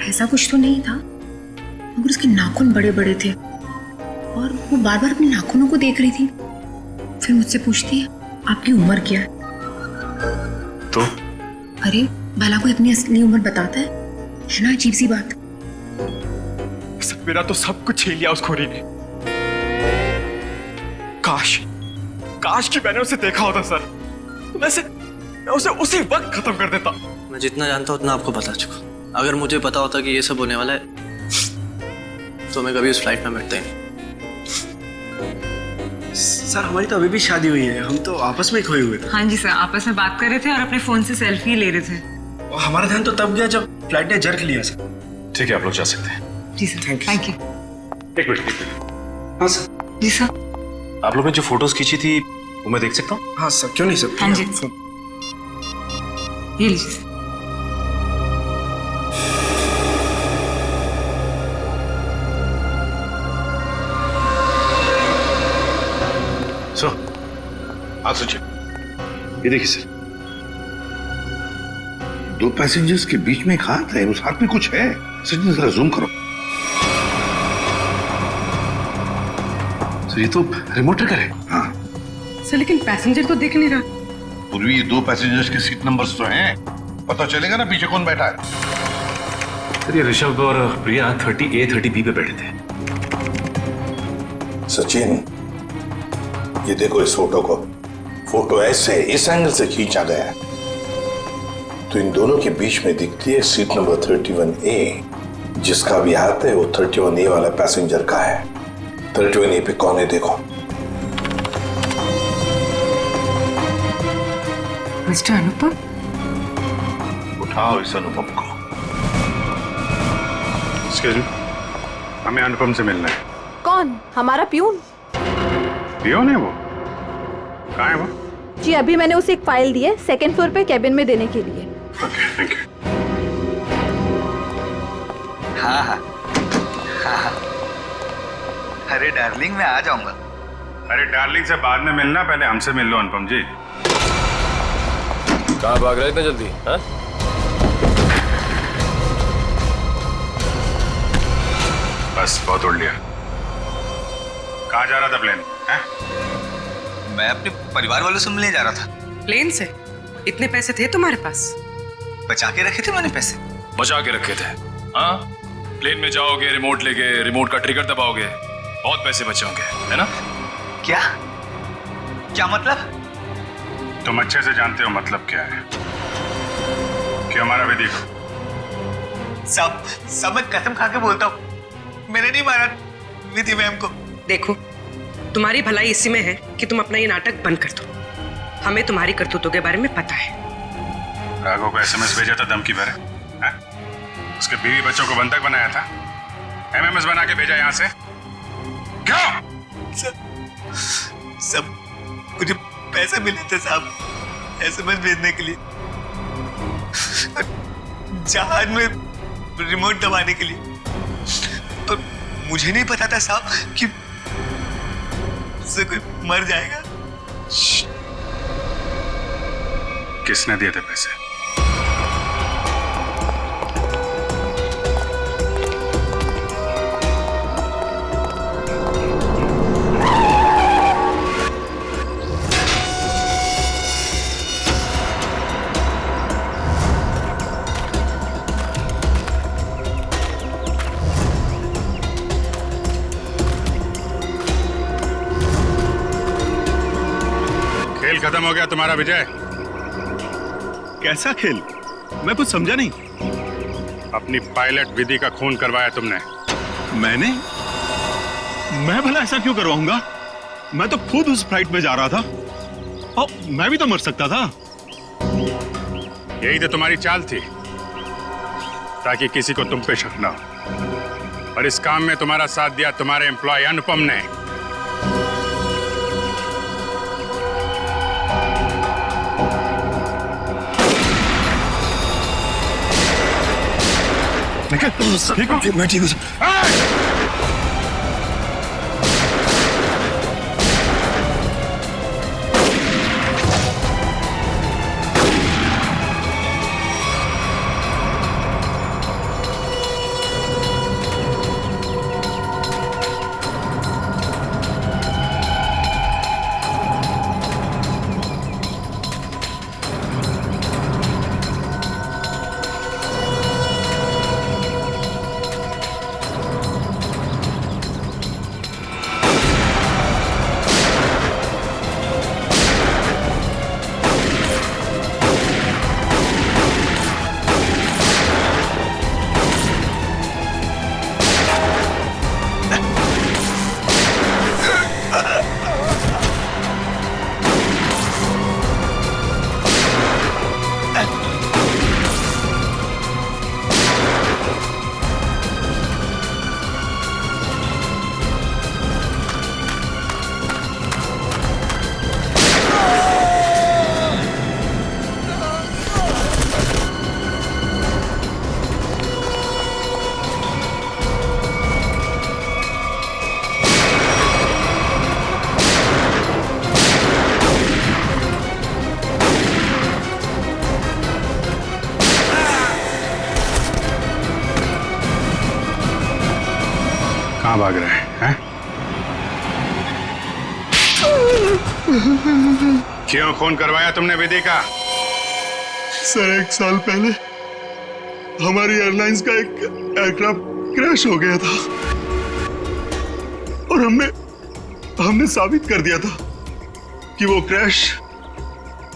ऐसा कुछ तो नहीं था, मगर उसके नाखून बड़े बड़े थे और वो बार बार अपने नाखूनों को देख रही थी। फिर मुझसे पूछती है आपकी उम्र क्या है? तो? अरे भला कोई अपनी असली उम्र बताता है ना? अजीब सी बात। सर, मेरा तो सब कुछ छीन लिया उस खोरी ने। काश कि मैंने उसे देखा होता सर, तो मैं उसे उसी वक्त खत्म कर देता। मैं जितना जानता हूँ उतना आपको बता चुका। अगर मुझे पता होता कि ये सब होने वाला है तो मैं कभी उस फ्लाइट में बैठता ही नहीं। सर, हमारी तो अभी भी शादी हुई है, हम तो आपस में ही खोए हुए थे। हाँ जी सर, आपस में बात कर रहे थे और अपने फोन से सेल्फी ले रहे थे। और हमारा ध्यान तो तब गया जब फ्लाइट ने जर्क लिया सर। ठीक है, आप लोग जा सकते हैं। जी सर, थैंक यू। एक मिनट। हाँ सर। जी सर। आप लोगों ने जो फोटोज खींची थी वो मैं देख सकता हूँ? हाँ सर, क्यों नहीं सर। हाँ जी, ये लीजिए। हाँ सोचिए, ये देखिए सर, 2 पैसेंजर्स के बीच में एक हाथ है, उस हाथ में कुछ है। सचिन जरा जूम करो। सर, ये तो रिमोट ट्रिगर है। हाँ सर, लेकिन पैसेंजर तो दिख नहीं रहा। पूर्वी, ये 2 पैसेंजर्स के सीट नंबर्स तो हैं, पता चलेगा ना पीछे कौन बैठा है। सर, ये ऋषभ और प्रिया 30A 30B पे बैठे थे। सचिन, ये देखो इस फोटो को। फोटो ऐसे इस एंगल से खींचा गया है तो इन दोनों के बीच में दिखती है सीट नंबर 31A। जिसका भी हाथ है वो 31A वाला पैसेंजर का है। 31A पे कौन है देखो। मिस्टर अनुपम। उठाओ इस अनुपम को। एक्सक्यूज मी, हमें अनुपम से मिलना है। कौन? हमारा प्यून। पियोन है वो? कहाँ है वो? जी, अभी मैंने उसे एक फाइल दी है 2nd फ्लोर पे कैबिन में देने के लिए। Okay, thank you. हाँ हाँ हाँ हाँ। अरे डार्लिंग, मैं आ जाऊंगा। अरे डार्लिंग से बाद में मिलना, पहले हमसे मिल लो अनुपम जी। कहाँ भाग रहे इतना जल्दी? हाँ? बस बहुत उड़ लिया। कहाँ जा रहा था प्लेन? मैं अपने परिवार वालों से मिलने जा रहा था। प्लेन से? इतने पैसे थे तुम्हारे पास? बचा के रखे थे मैंने पैसे। बचा के रखे थे? हाँ, प्लेन में जाओगे, रिमोट लेके रिमोट का ट्रिगर दबाओगे, बहुत पैसे बचे होंगे, है ना? क्या क्या मतलब? तुम अच्छे से जानते हो मतलब क्या है। क्यों मारा विधि को? सब मैं कसम खा के बोलता हूँ, मैंने नहीं मारा विधि मैम को। देखो, तुम्हारी भलाई इसी में है कि तुम अपना ये नाटक बंद कर दो। हमें तुम्हारी करतूतों के बारे में पता है। राघव को एसएमएस भेजा था धमकी भरे, उसके बीवी बच्चों को बंधक बनाया था, एमएमएस बना के भेजा यहाँ से। क्यों? सब मुझे पैसे मिले थे साहब एसएमएस भेजने के लिए, जहाज में रिमोट दबाने के लिए। और मुझे नहीं पता था साहब कि उससे कोई मर जाएगा। किसने दिए थे पैसे? खेल खत्म हो गया तुम्हारा विजय। कैसा खेल? मैं कुछ समझा नहीं। अपनी पायलट विधि का खून करवाया तुमने। मैं भला ऐसा क्यों करवाऊंगा? मैं तो खुद उस फ्लाइट में जा रहा था और मैं भी तो मर सकता था। यही तो तुम्हारी चाल थी, ताकि किसी को तुम पे शक ना हो। और इस काम में तुम्हारा साथ दिया तुम्हारे एम्प्लॉय अनुपम ने। ठीक हो? मैं ठीक हूँ। कहाँ भाग रहे हैं? क्यों खून करवाया तुमने विधि का? सर, 1 साल पहले हमारी एयरलाइंस का एक एयरक्राफ्ट क्रैश हो गया था और हमने साबित कर दिया था कि वो क्रैश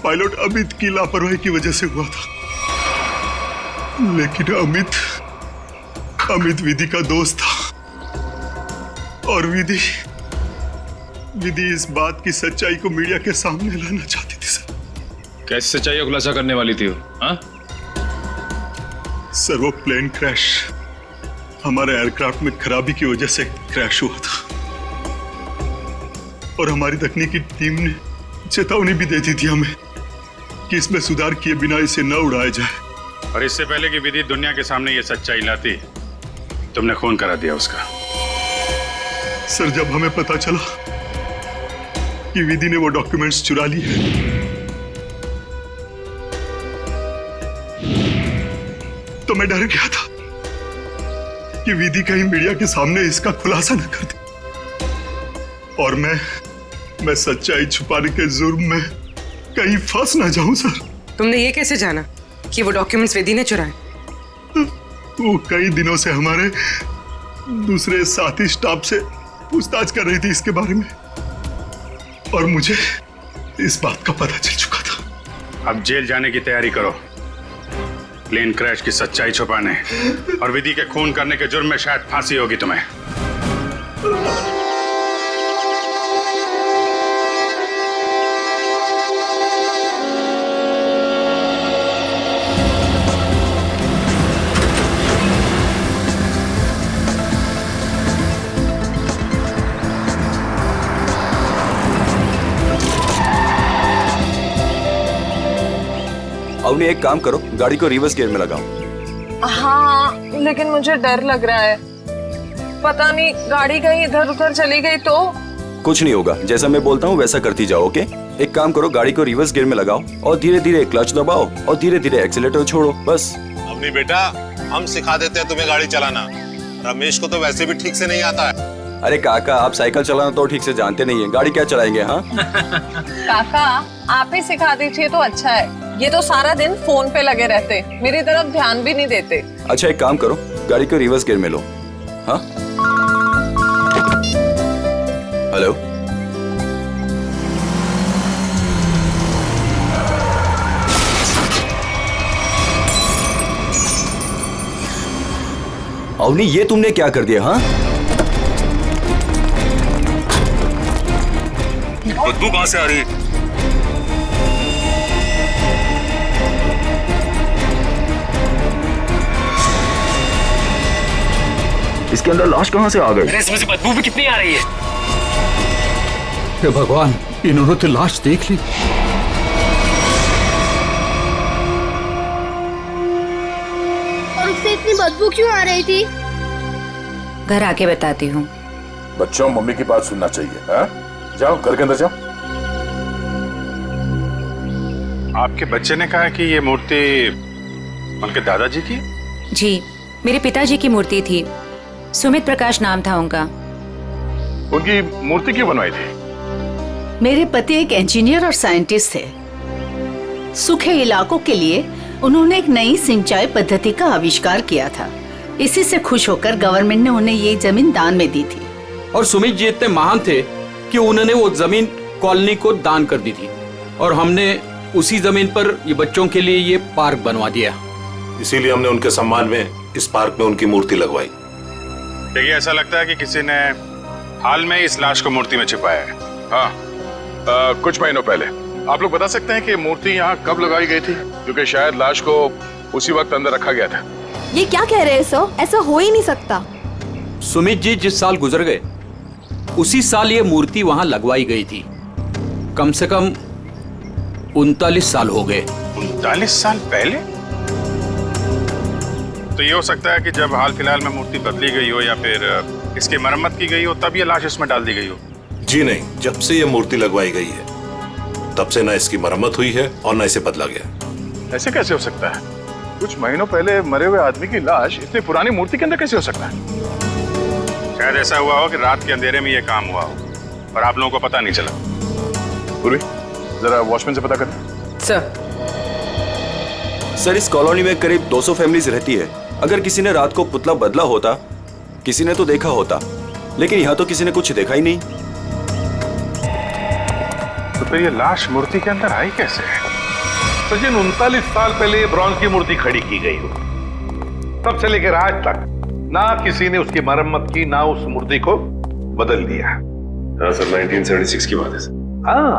पायलट अमित की लापरवाही की वजह से हुआ था। लेकिन अमित विधि का दोस्त था और विधि इस बात की सच्चाई को मीडिया के सामने लाना चाहती थी सर। कैसे सच्चाई का खुलासा करने वाली थी वो? हाँ? सर, वो प्लेन क्रैश हमारे एयरक्राफ्ट में खराबी की वजह से क्रैश हुआ था और हमारी तकनीकी टीम ने चेतावनी भी दे दी थी हमें कि इसमें सुधार किए बिना इसे न उड़ाया जाए। और इससे पहले कि विधि दुनिया के सामने ये सच्चाई लाती, तुमने खून करा दिया उसका। सर, जब हमें पता चला कि विधि ने वो डॉक्यूमेंट्स चुरा लिए। तो मैं डर गया था कि विधि कहीं मीडिया के सामने इसका खुलासा न कर दे और मैं सच्चाई छुपाने के जुर्म में कहीं फंस ना जाऊं। सर, तुमने ये कैसे जाना कि वो डॉक्यूमेंट्स विधि ने चुराए? वो कई दिनों से हमारे दूसरे साथी स्टाफ से पूछताछ कर रही थी इसके बारे में और मुझे इस बात का पता चल चुका था। अब जेल जाने की तैयारी करो, प्लेन क्रैश की सच्चाई छुपाने और विधि के खून करने के जुर्म में शायद फांसी होगी तुम्हें। अवनी, एक काम करो, गाड़ी को रिवर्स गियर में लगाओ। हाँ, लेकिन मुझे डर लग रहा है, पता नहीं गाड़ी कहीं इधर उधर चली गई तो। कुछ नहीं होगा, जैसा मैं बोलता हूँ वैसा करती जाओ। ओके, एक काम करो, गाड़ी को रिवर्स गियर में लगाओ और धीरे धीरे क्लच दबाओ और धीरे धीरे एक्सीलेटर छोड़ो, बस। अवनी बेटा, हम सिखा देते हैं तुम्हें गाड़ी चलाना, रमेश को तो वैसे भी ठीक से नहीं आता है। अरे काका, आप साइकिल चलाना तो ठीक से जानते नहीं है, गाड़ी क्या चलाएंगे? हाँ काका, आप ही सिखा दीजिए तो अच्छा है, ये तो सारा दिन फोन पे लगे रहते, मेरी तरफ ध्यान भी नहीं देते। अच्छा, एक काम करो, गाड़ी को रिवर्स गियर में लो। हाँ, हेलो, अवनी, ये तुमने क्या कर दिया? हाँ, बदबू कहां से आ रही है? इसके अंदर लाश कहां से आ गई? इसमें से बदबू भी कितनी आ रही है? हे भगवान, इन्होंने तो लाश देख ली। और उससे इतनी बदबू क्यों आ रही थी? घर आके बताती हूँ। बच्चों, मम्मी की बात सुनना चाहिए। हाँ? जाओ, घर के अंदर जाओ। आपके बच्चे ने कहा कि ये मूर्ति उनके दादाजी की? जी, मेरे पिताजी की मूर्ति थी, सुमित प्रकाश नाम था उनका। उनकी मूर्ति क्यों बनवाई थी? मेरे पति एक इंजीनियर और साइंटिस्ट थे। सूखे इलाकों के लिए उन्होंने एक नई सिंचाई पद्धति का आविष्कार किया था। इसी से खुश होकर गवर्नमेंट ने उन्हें ये जमीन दान में दी थी। और सुमित जी इतने महान थे कि उन्होंने वो जमीन कॉलोनी को दान कर दी थी और हमने उसी जमीन पर ये बच्चों के लिए ये पार्क बनवा दिया। इसीलिए हमने उनके सम्मान में इस पार्क में उनकी मूर्ति लगवाई। देखिए, ऐसा लगता है कि किसी ने हाल में इस लाश को मूर्ति में छिपाया है। हाँ, कुछ महीनों पहले। आप लोग बता सकते हैं कि मूर्ति यहाँ कब लगाई गई थी? क्योंकि शायद लाश को उसी वक्त अंदर रखा गया था। ये क्या कह रहे हैं सर? ऐसा हो ही नहीं सकता। सुमित जी जिस साल गुजर गए उसी साल ये मूर्ति वहां लगवाई गई थी। कम से कम 39 साल हो गए। 39 साल पहले? तो ये हो सकता है कि जब हाल फिलहाल में मूर्ति बदली गई हो या फिर इसकी मरम्मत की गई हो, तब ये लाश इसमें डाल दी गई हो। जी नहीं, जब से ये मूर्ति लगवाई गई है तब से ना इसकी मरम्मत हुई है और ना इसे बदला गया। ऐसे कैसे हो सकता है? कुछ महीनों पहले मरे हुए आदमी की लाश इतनी पुरानी मूर्ति के अंदर कैसे हो सकता है? शायद ऐसा हुआ हो कि रात के अंधेरे में ये काम हुआ हो और आप लोगों को पता नहीं चला। पूर्वी, जरा वॉचमैन से पता करें। सर, इस कॉलोनी में करीब 200 फैमिलीज रहती है। अगर किसी ने रात को पुतला बदला होता, किसी ने तो देखा होता, लेकिन यहाँ तो किसी ने कुछ देखा ही नहीं। तो फिर ये लाश मूर्ति के अंदर आई कैसे? सचिन, 39 साल पहले ब्रॉन्ज की मूर्ति खड़ी की गई हो, तब से लेकर आज तक ना किसी ने उसकी मरम्मत की, ना उस मूर्ति को बदल दिया। हाँ सर, 1976 की बात है सर। हाँ,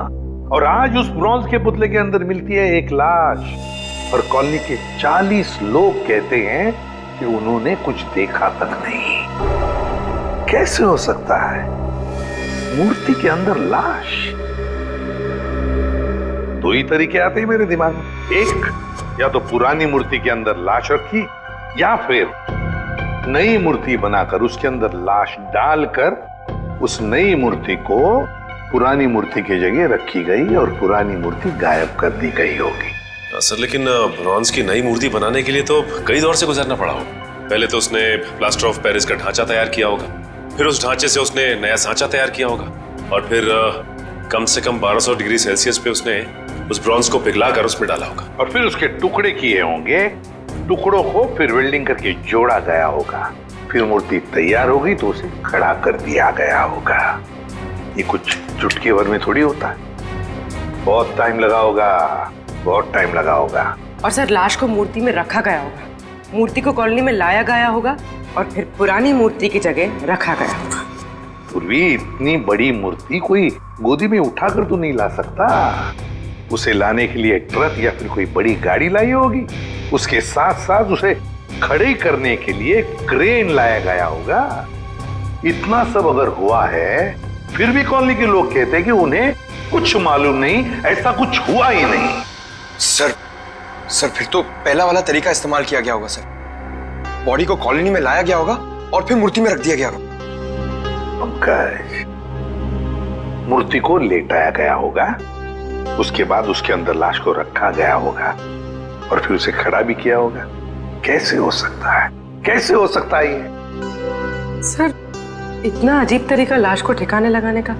और आज उस ब्रॉन्ज के पुतले के अंदर मिलती है एक लाश और कॉलोनी के 40 लोग कहते हैं कि उन्होंने कुछ देखा तक नहीं। कैसे हो सकता है? मूर्ति के अंदर लाश? दो ही तरीके आते हैं मेरे दिमाग में। एक, या तो पुरानी मूर्ति के अंदर लाश रखी, या फिर नई मूर्ति बनाकर उसके अंदर लाश डालकर उस नई मूर्ति को पुरानी मूर्ति की जगह रखी गई और पुरानी मूर्ति गायब कर दी गई होगी। सर लेकिन ब्रॉन्ज की नई मूर्ति बनाने के लिए तो कई दौर से गुजरना पड़ा हो। पहले तो उसने प्लास्टर ऑफ पेरिस का ढांचा तैयार किया होगा, फिर उस ढांचे से उसने नया सांचा तैयार किया होगा, और फिर कम से कम 1200 डिग्री सेल्सियस पे उसने उस ब्रॉन्ज को पिघला कर उसमें डाला होगा, और फिर उसके टुकड़े किए होंगे। टुकड़ों को फिर वेल्डिंग करके जोड़ा गया होगा, फिर मूर्ति तैयार होगी तो उसे खड़ा कर दिया गया होगा। ये कुछ चुटकी भर में थोड़ी होता है, बहुत टाइम लगा होगा, बहुत टाइम लगा होगा। और सर लाश को मूर्ति में रखा गया होगा, मूर्ति को कॉलोनी में लाया गया होगा और फिर पुरानी मूर्ति की जगह रखा गया होगा। पूर्वी इतनी बड़ी मूर्ति कोई गोदी में उठाकर तो नहीं ला सकता। उसे लाने के लिए एक ट्रक या फिर कोई बड़ी गाड़ी लाई होगी। उसके साथ साथ उसे खड़े करने के लिए क्रेन लाया गया होगा। इतना सब अगर हुआ है फिर भी कॉलोनी के लोग कहते हैं कि उन्हें कुछ मालूम नहीं, ऐसा कुछ हुआ ही नहीं। सर फिर तो पहला वाला तरीका इस्तेमाल किया गया होगा सर। बॉडी को कॉलोनी में लाया गया होगा और फिर मूर्ति में रख दिया गया होगा। पंकज, मूर्ति को लेटाया गया होगा, उसके बाद उसके अंदर लाश को रखा गया होगा और फिर उसे खड़ा भी किया होगा। कैसे हो सकता है, कैसे हो सकता है ये? सर इतना अजीब तरीका लाश को ठिकाने लगाने का,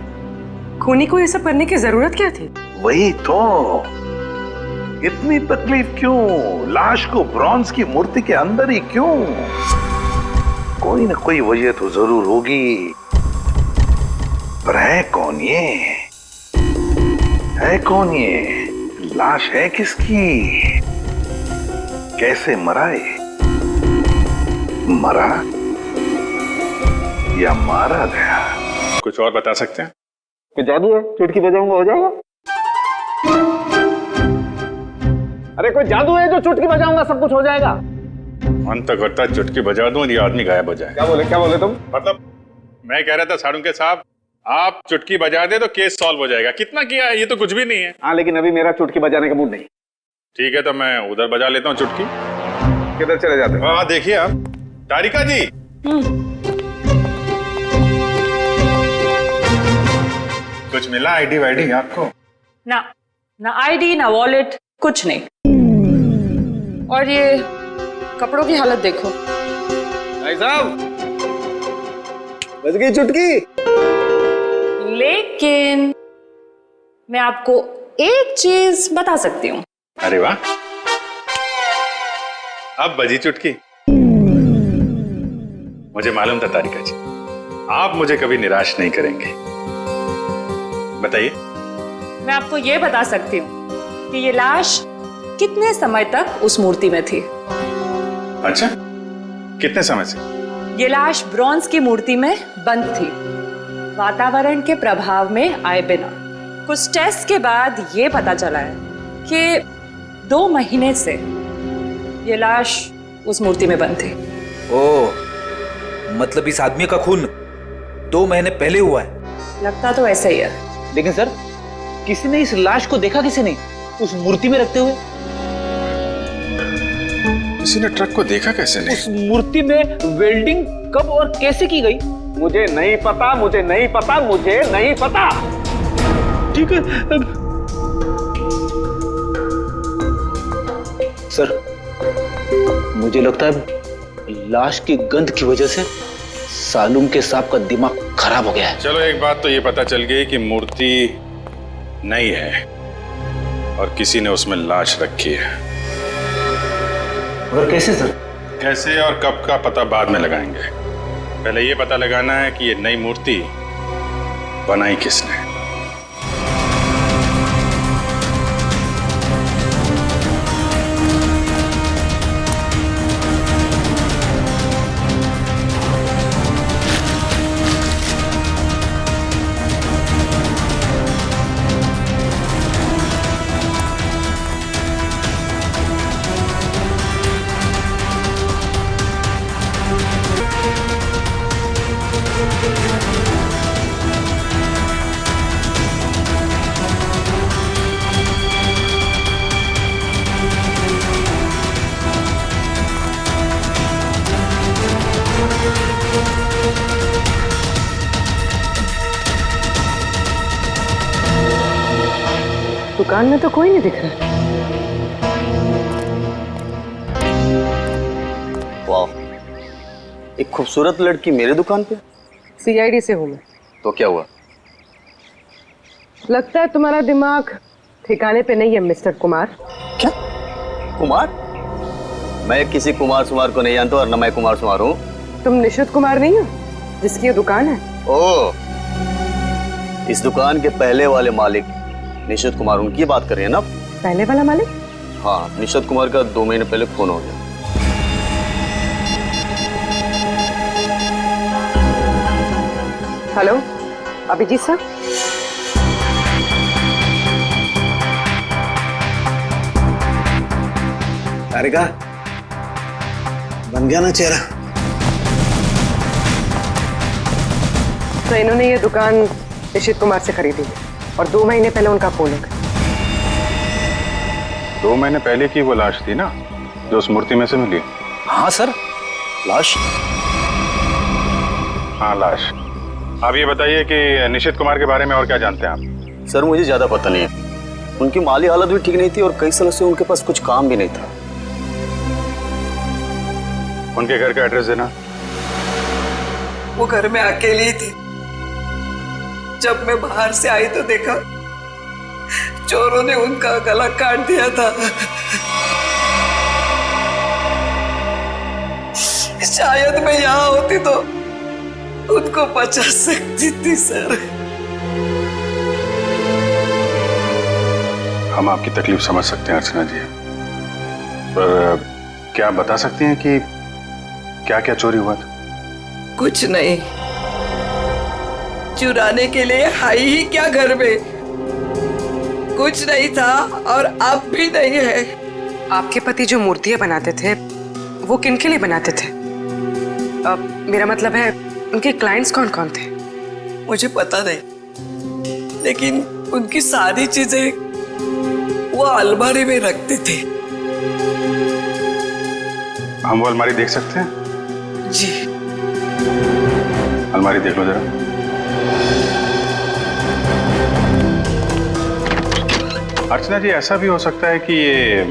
खूनी को ये सब करने की जरूरत क्या थी? वही तो, इतनी तकलीफ क्यों? लाश को ब्रॉन्ज की मूर्ति के अंदर ही क्यों? कोई ना कोई वजह तो जरूर होगी, पर है कौन ये? है कौन ये? लाश है किसकी? कैसे मरा ये? मरा या मारा गया? कुछ और बता सकते हैं? कोई जादू है, चुटकी बजाऊंगा हो जाएगा? अरे कोई जादू है जो चुटकी बजाऊंगा सब कुछ हो जाएगा? मन तो करता है चुटकी बजा दूं और ये आदमी गायब हो जाए। क्या बोले तुम? मतलब मैं कह रहा था साड़ुंके साहब, आप चुटकी बजा दे तो केस सॉल्व हो जाएगा। कितना किया है, ये तो कुछ भी नहीं है। हाँ लेकिन अभी मेरा चुटकी बजाने का मूड नहीं। ठीक है तो मैं उधर बजा लेता हूँ चुटकी। किधर चले जाते हो? हाँ देखिए आप, तारिका जी। कुछ मिला आईडी वाईडी आपको? ना आईडी ना वॉलेट, कुछ नहीं। और ये कपड़ों की हालत देखो। भाई साहब बज गई चुटकी। लेकिन मैं आपको एक चीज बता सकती हूँ। अरे वाह, अब बजी चुटकी। मुझे मालूम था तारिका जी, आप मुझे कभी निराश नहीं करेंगे। बताइए। मैं आपको ये बता सकती हूँ कि ये लाश कितने समय तक उस मूर्ति में थी। अच्छा, कितने समय से? ये लाश ब्रॉन्ज की मूर्ति में बंद थी, वातावरण के प्रभाव में आए बिना। कुछ टेस्ट के बाद ये पता चला है कि 2 महीने से ये लाश उस मूर्ति में बंद थी। ओह, मतलब इस आदमी का खून 2 महीने पहले हुआ है? लगता तो ऐसा ही है। लेकिन सर, किसी ने इस लाश को देखा किसी ने उस मूर्ति में रखते हुए? किसी ने ट्रक को देखा कैसे नहीं? उस मूर्ति में वेल्डिंग कब और कैसे की गई? मुझे नहीं पता, मुझे नहीं पता, मुझे नहीं पता। ठीक है सर, मुझे लगता है लाश की गंध की वजह से सालूम के सांप का दिमाग खराब हो गया है। चलो एक बात तो ये पता चल गई कि मूर्ति नहीं है और किसी ने उसमें लाश रखी है। और कैसे सर? कैसे और कब का पता बाद में लगाएंगे। पहले ये पता लगाना है कि ये नई मूर्ति बनाई किसने। दुकान में तो कोई नहीं दिख रहा। वाह, एक खूबसूरत लड़की मेरे दुकान पे। सीआईडी से हूँ मैं। तो क्या हुआ? लगता है तुम्हारा दिमाग ठिकाने पे नहीं है मिस्टर कुमार। क्या? कुमार? मैं किसी कुमार सुमार को नहीं जानता और न मैं कुमार सुमार हूँ। तुम निशित कुमार नहीं हो जिसकी ये दुकान है? ओ, इस दुकान के पहले वाले मालिक निशित कुमार, उनकी बात कर रहे हैं ना? पहले वाला मालिक? हाँ, निशित कुमार का 2 महीने पहले खून हो गया। Hello, Abhijit sir. तारिका, बन गया ना चेहरा? तो इन्होंने ये दुकान निशित कुमार से खरीदी और 2 महीने पहले उनका खून हो गया। 2 महीने पहले की वो लाश थी ना जो उस मूर्ति में से मिली? हाँ सर, लाश। हाँ, लाश। आप ये बताइए कि निशित कुमार के बारे में और क्या जानते हैं आप? सर, मुझे ज्यादा पता नहीं है। उनकी माली हालत भी ठीक नहीं थी और कई सालों से उनके पास कुछ काम भी नहीं था। उनके घर का एड्रेस देना। वो घर में अकेली ही थी। जब मैं बाहर से आई तो देखा चोरों ने उनका गला काट दिया था। शायद मैं यहाँ होती तो उनको बचा सकती थी सर। हम आपकी तकलीफ समझ सकते हैं अर्चना जी, पर क्या आप बता सकती हैं कि क्या क्या चोरी हुआ था? कुछ नहीं, चुराने के लिए आई ही क्या घर में? कुछ नहीं था और अब भी नहीं है। आपके पति जो मूर्तियां बनाते थे वो किनके लिए बनाते थे? मेरा मतलब है उनके क्लाइंट्स कौन कौन थे? मुझे पता नहीं, लेकिन उनकी सारी चीजें वो अलमारी में रखते थे। हम वो अलमारी देख सकते हैं? जी। अलमारी देख लो जरा। अर्चना जी, ऐसा भी हो सकता है कि ये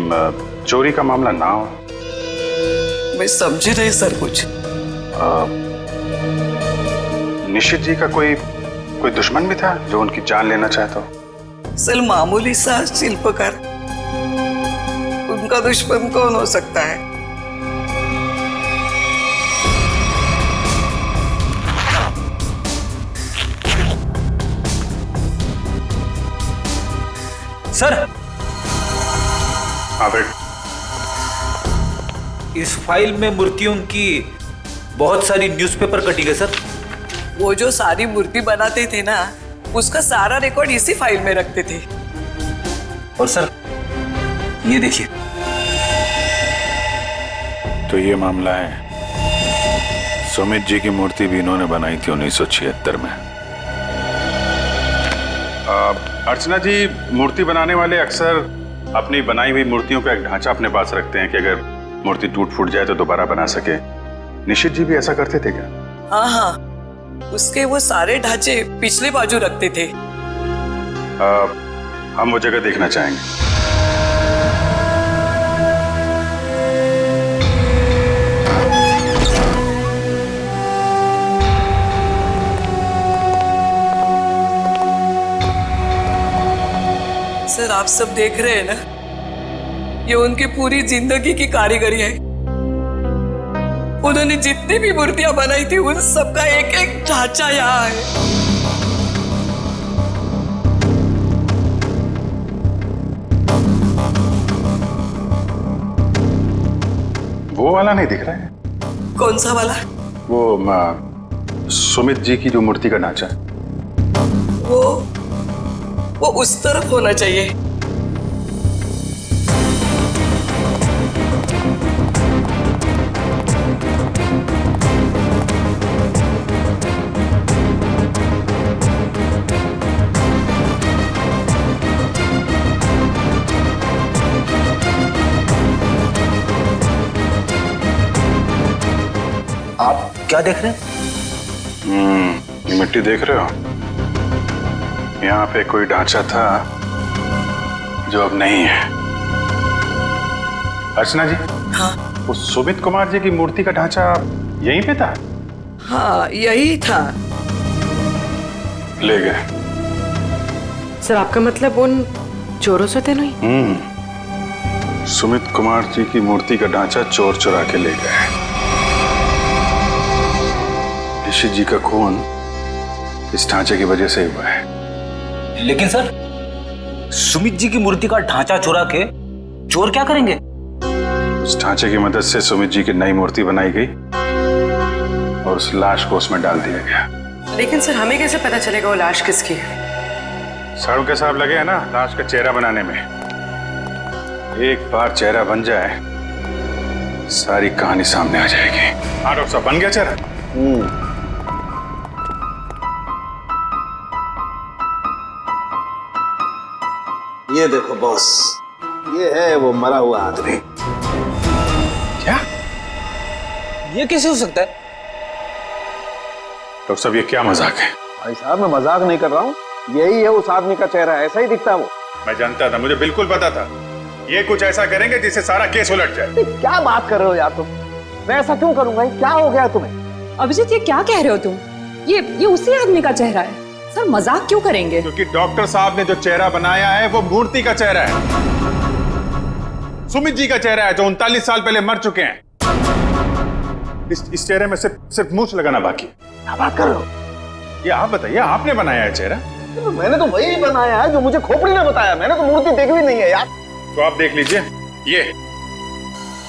चोरी का मामला ना हो। मैं समझी नहीं सर कुछ। निशित जी का कोई दुश्मन भी था जो उनकी जान लेना चाहता हो? सर, मामूली सा शिल्पकार, उनका दुश्मन कौन हो सकता है? सर, हाँ बेट। इस फाइल में मूर्तियों की बहुत सारी न्यूज़पेपर कटिंग है सर। वो जो सारी मूर्ति बनाते थे ना, उसका सारा रिकॉर्ड इसी फाइल में रखते थे। और सर, ये देखिए। तो ये मामला है, सुमित जी की मूर्ति भी इन्होंने बनाई थी 1976 में। अर्चना जी, मूर्ति बनाने वाले अक्सर अपनी बनाई हुई मूर्तियों का एक ढांचा अपने पास रखते हैं कि अगर मूर्ति टूट फूट जाए तो दोबारा बना सके। निशित जी भी ऐसा करते थे क्या? हाँ हाँ, उसके वो सारे ढांचे पिछले बाजू रखते थे। हम वो जगह देखना चाहेंगे। सर, आप सब देख रहे हैं ना, ये उनकी पूरी जिंदगी की कारीगरी है। उन्होंने जितनी भी मूर्तियां बनाई थी उन सबका एक एक ढांचा यहाँ है। वो वाला नहीं दिख रहा है? कौन सा वाला? वो सुमित जी की जो मूर्ति का ढांचा है, वो उस तरफ होना चाहिए। आप क्या देख रहे हैं? ये मिट्टी देख रहे हो? यहाँ पे कोई ढांचा था जो अब नहीं है। अर्चना जी, हाँ वो सुमित कुमार जी की मूर्ति का ढांचा यहीं पे था? हाँ यही था। ले गए। सर आपका मतलब उन चोरों से थे नहीं? सुमित कुमार जी की मूर्ति का ढांचा चोर चुरा के ले गए। ऋषि जी का खून इस ढांचे की वजह से हुआ है। लेकिन सर, सुमित जी की मूर्ति का ढांचा चुरा के चोर क्या करेंगे? उस ढांचे की मदद से सुमित जी की नई मूर्ति बनाई गई और उस लाश को उसमें डाल दिया गया। लेकिन सर हमें कैसे पता चलेगा वो लाश किसकी है? साड़ू के साहब लगे हैं ना लाश का चेहरा बनाने में। एक बार चेहरा बन जाए सारी कहानी सामने आ जाएगी। हाँ डॉक्टर साहब, बन गया चेहरा? ये देखो बॉस, ये है वो मरा हुआ आदमी। क्या? ये कैसे हो सकता है? डॉक्टर साहब, ये क्या मजाक है? भाई साहब, मैं मजाक नहीं कर रहा हूँ, यही है उस आदमी का चेहरा, ऐसा ही दिखता है वो। मैं जानता था, मुझे बिल्कुल पता था ये कुछ ऐसा करेंगे जिससे सारा केस उलट जाए। क्या बात कर रहे हो यार तुम? मैं ऐसा क्यों करूंगा? क्या हो गया तुम्हें? अभिजीत, ये क्या कह रहे हो तुम? ये उसी आदमी का चेहरा है। सर मजाक क्यों करेंगे? क्योंकि डॉक्टर साहब ने जो चेहरा बनाया है वो मूर्ति का चेहरा है। सुमित जी का चेहरा है जो 39 साल पहले मर चुके हैं। इस चेहरे में सिर्फ मूंछ लगाना बाकी। क्या बात कर रहे हो? ये आप बताइए, आपने बनाया है चेहरा? तो मैंने तो वही बनाया है जो मुझे खोपड़ी ने बताया। मैंने तो मूर्ति देखी भी नहीं है यार। तो आप देख लीजिए,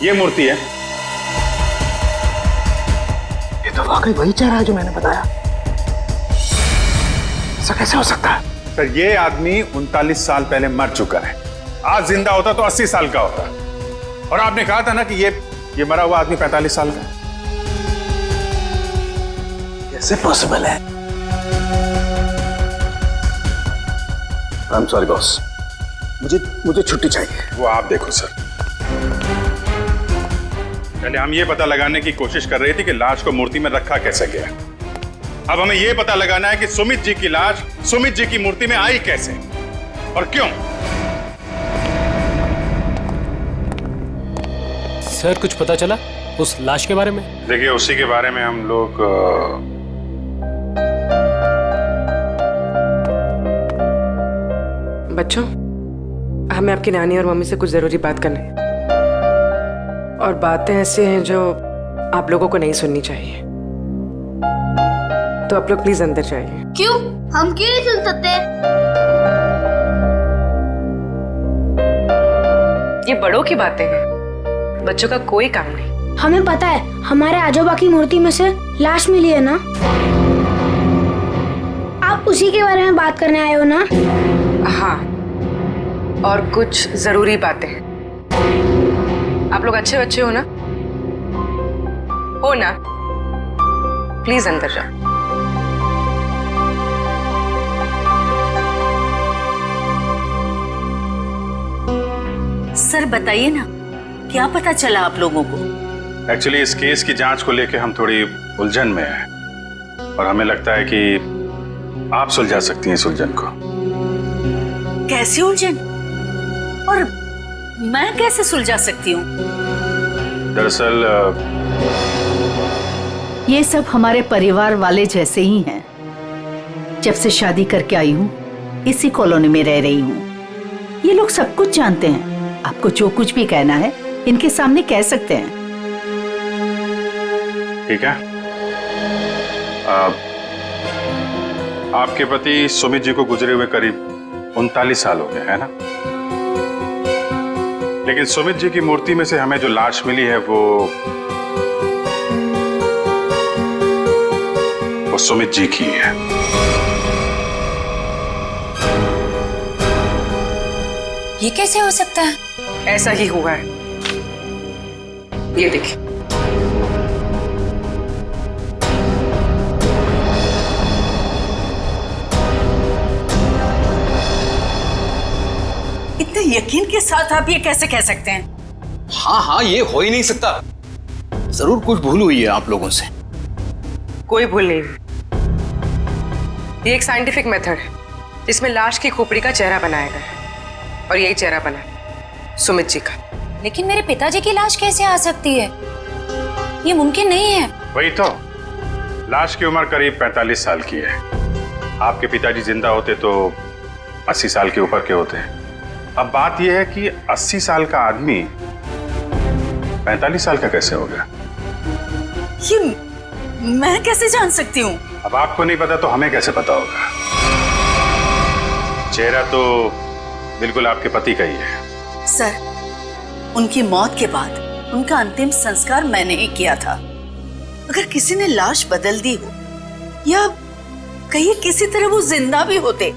ये मूर्ति है। ये तो वाकई वही चेहरा है जो मैंने बताया। ऐसा कैसे हो सकता है? सर, ये आदमी 39 साल पहले मर चुका है। आज जिंदा होता तो 80 साल का होता। और आपने कहा था ना कि ये मरा हुआ आदमी 45 साल का। कैसे पॉसिबल है? आई एम सॉरी बॉस, मुझे छुट्टी चाहिए। वो आप देखो सर। पहले हम ये पता लगाने की कोशिश कर रहे थे कि लाश को मूर्ति में रखा कैसे गया। अब हमें यह पता लगाना है कि सुमित जी की लाश सुमित जी की मूर्ति में आई कैसे और क्यों। सर, कुछ पता चला उस लाश के बारे में? देखिए, उसी के बारे में हम लोग बच्चों, हमें आपकी नानी और मम्मी से कुछ जरूरी बात करनी है। और बातें ऐसी हैं जो आप लोगों को नहीं सुननी चाहिए। तो आप लोग प्लीज अंदर जाइए। क्यों? हम क्यों नहीं सुन सकते? ये बड़ों की बातें हैं, बच्चों का कोई काम नहीं। हमें पता है, हमारे आजोबा की मूर्ति में से लाश मिली है ना। आप उसी के बारे में बात करने आए हो ना? हाँ, और कुछ जरूरी बातें हैं। आप लोग अच्छे बच्चे हो ना? हो ना? प्लीज अंदर जाओ। सर बताइए ना, क्या पता चला आप लोगों को? एक्चुअली इस केस की जांच को लेकर हम थोड़ी उलझन में हैं और हमें लगता है कि आप सुलझा सकती हैं इस उलझन को। कैसी उलझन? और मैं कैसे सुलझा सकती हूँ? दरअसल ये सब हमारे परिवार वाले जैसे ही हैं। जब से शादी करके आई हूँ इसी कॉलोनी में रह रही हूँ। ये लोग सब कुछ जानते हैं। आपको जो कुछ भी कहना है इनके सामने कह सकते हैं। ठीक है। आपके पति सुमित जी को गुजरे हुए करीब 39 साल हो गए, है ना? लेकिन सुमित जी की मूर्ति में से हमें जो लाश मिली है वो सुमित जी की है। ये कैसे हो सकता है? ऐसा ही हुआ है। ये देखिए। इतने यकीन के साथ आप ये कैसे कह सकते हैं? हाँ, ये हो ही नहीं सकता। जरूर कुछ भूल हुई है आप लोगों से। कोई भूल नहीं। ये एक साइंटिफिक मेथड है जिसमें लाश की खोपड़ी का चेहरा बनाया गया है। और यही चेहरा बना है सुमित जी का। लेकिन मेरे पिताजी की लाश कैसे आ सकती है? ये मुमकिन नहीं है। वही तो, लाश की उम्र करीब 45 साल की है। आपके पिताजी जिंदा होते तो 80 साल के ऊपर के होते हैं। अब बात यह है कि 80 साल का आदमी 45 साल का कैसे हो गया? ये मैं कैसे जान सकती हूँ? अब आपको नहीं पता तो हमें कैसे पता होगा? चेहरा तो बिल्कुल आपके पति का ही है। सर, उनकी मौत के बाद उनका अंतिम संस्कार मैंने ही किया था। अगर किसी ने लाश बदल दी हो या कहीं किसी तरह वो जिंदा भी होते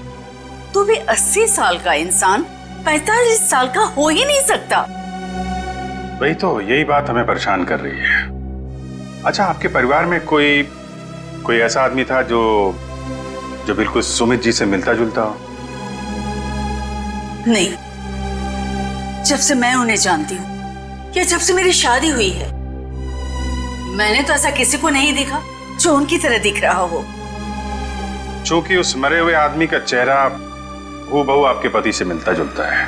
तो वे 80 साल का इंसान 45 साल का हो ही नहीं सकता। वही तो, यही बात हमें परेशान कर रही है। अच्छा, आपके परिवार में कोई ऐसा आदमी था जो बिल्कुल सुमित जी से मिलता जुलता हो? नहीं, जब से मैं उन्हें जानती हूँ या जब से मेरी शादी हुई है, मैंने तो ऐसा किसी को नहीं देखा जो उनकी तरह दिख रहा हो। चूंकि उस मरे हुए आदमी का चेहरा हूबहू आपके पति से मिलता जुलता है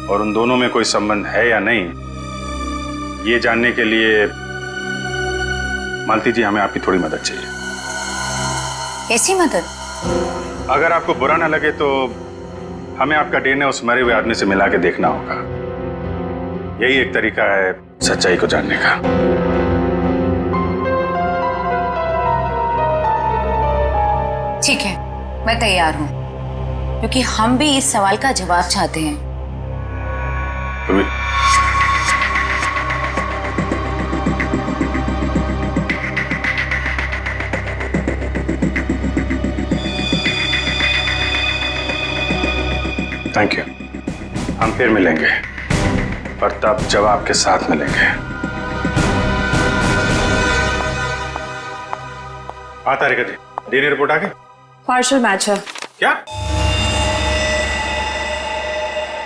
और उन दोनों में कोई संबंध है या नहीं, ये जानने के लिए मालती जी हमें आपकी थोड़ी मदद चाहिए। कैसी मदद? अगर आपको बुरा ना लगे तो हमें आपका डीएनए उस मरे हुए आदमी से मिला के देखना होगा। यही एक तरीका है सच्चाई को जानने का। ठीक है, मैं तैयार हूँ, क्योंकि हम भी इस सवाल का जवाब चाहते हैं। Thank you. हम फिर मिलेंगे, पर तब जब आपके साथ मिलेंगे। आता रेखा जी, डीएनए रिपोर्ट आ गई? पार्शियल मैच है। क्या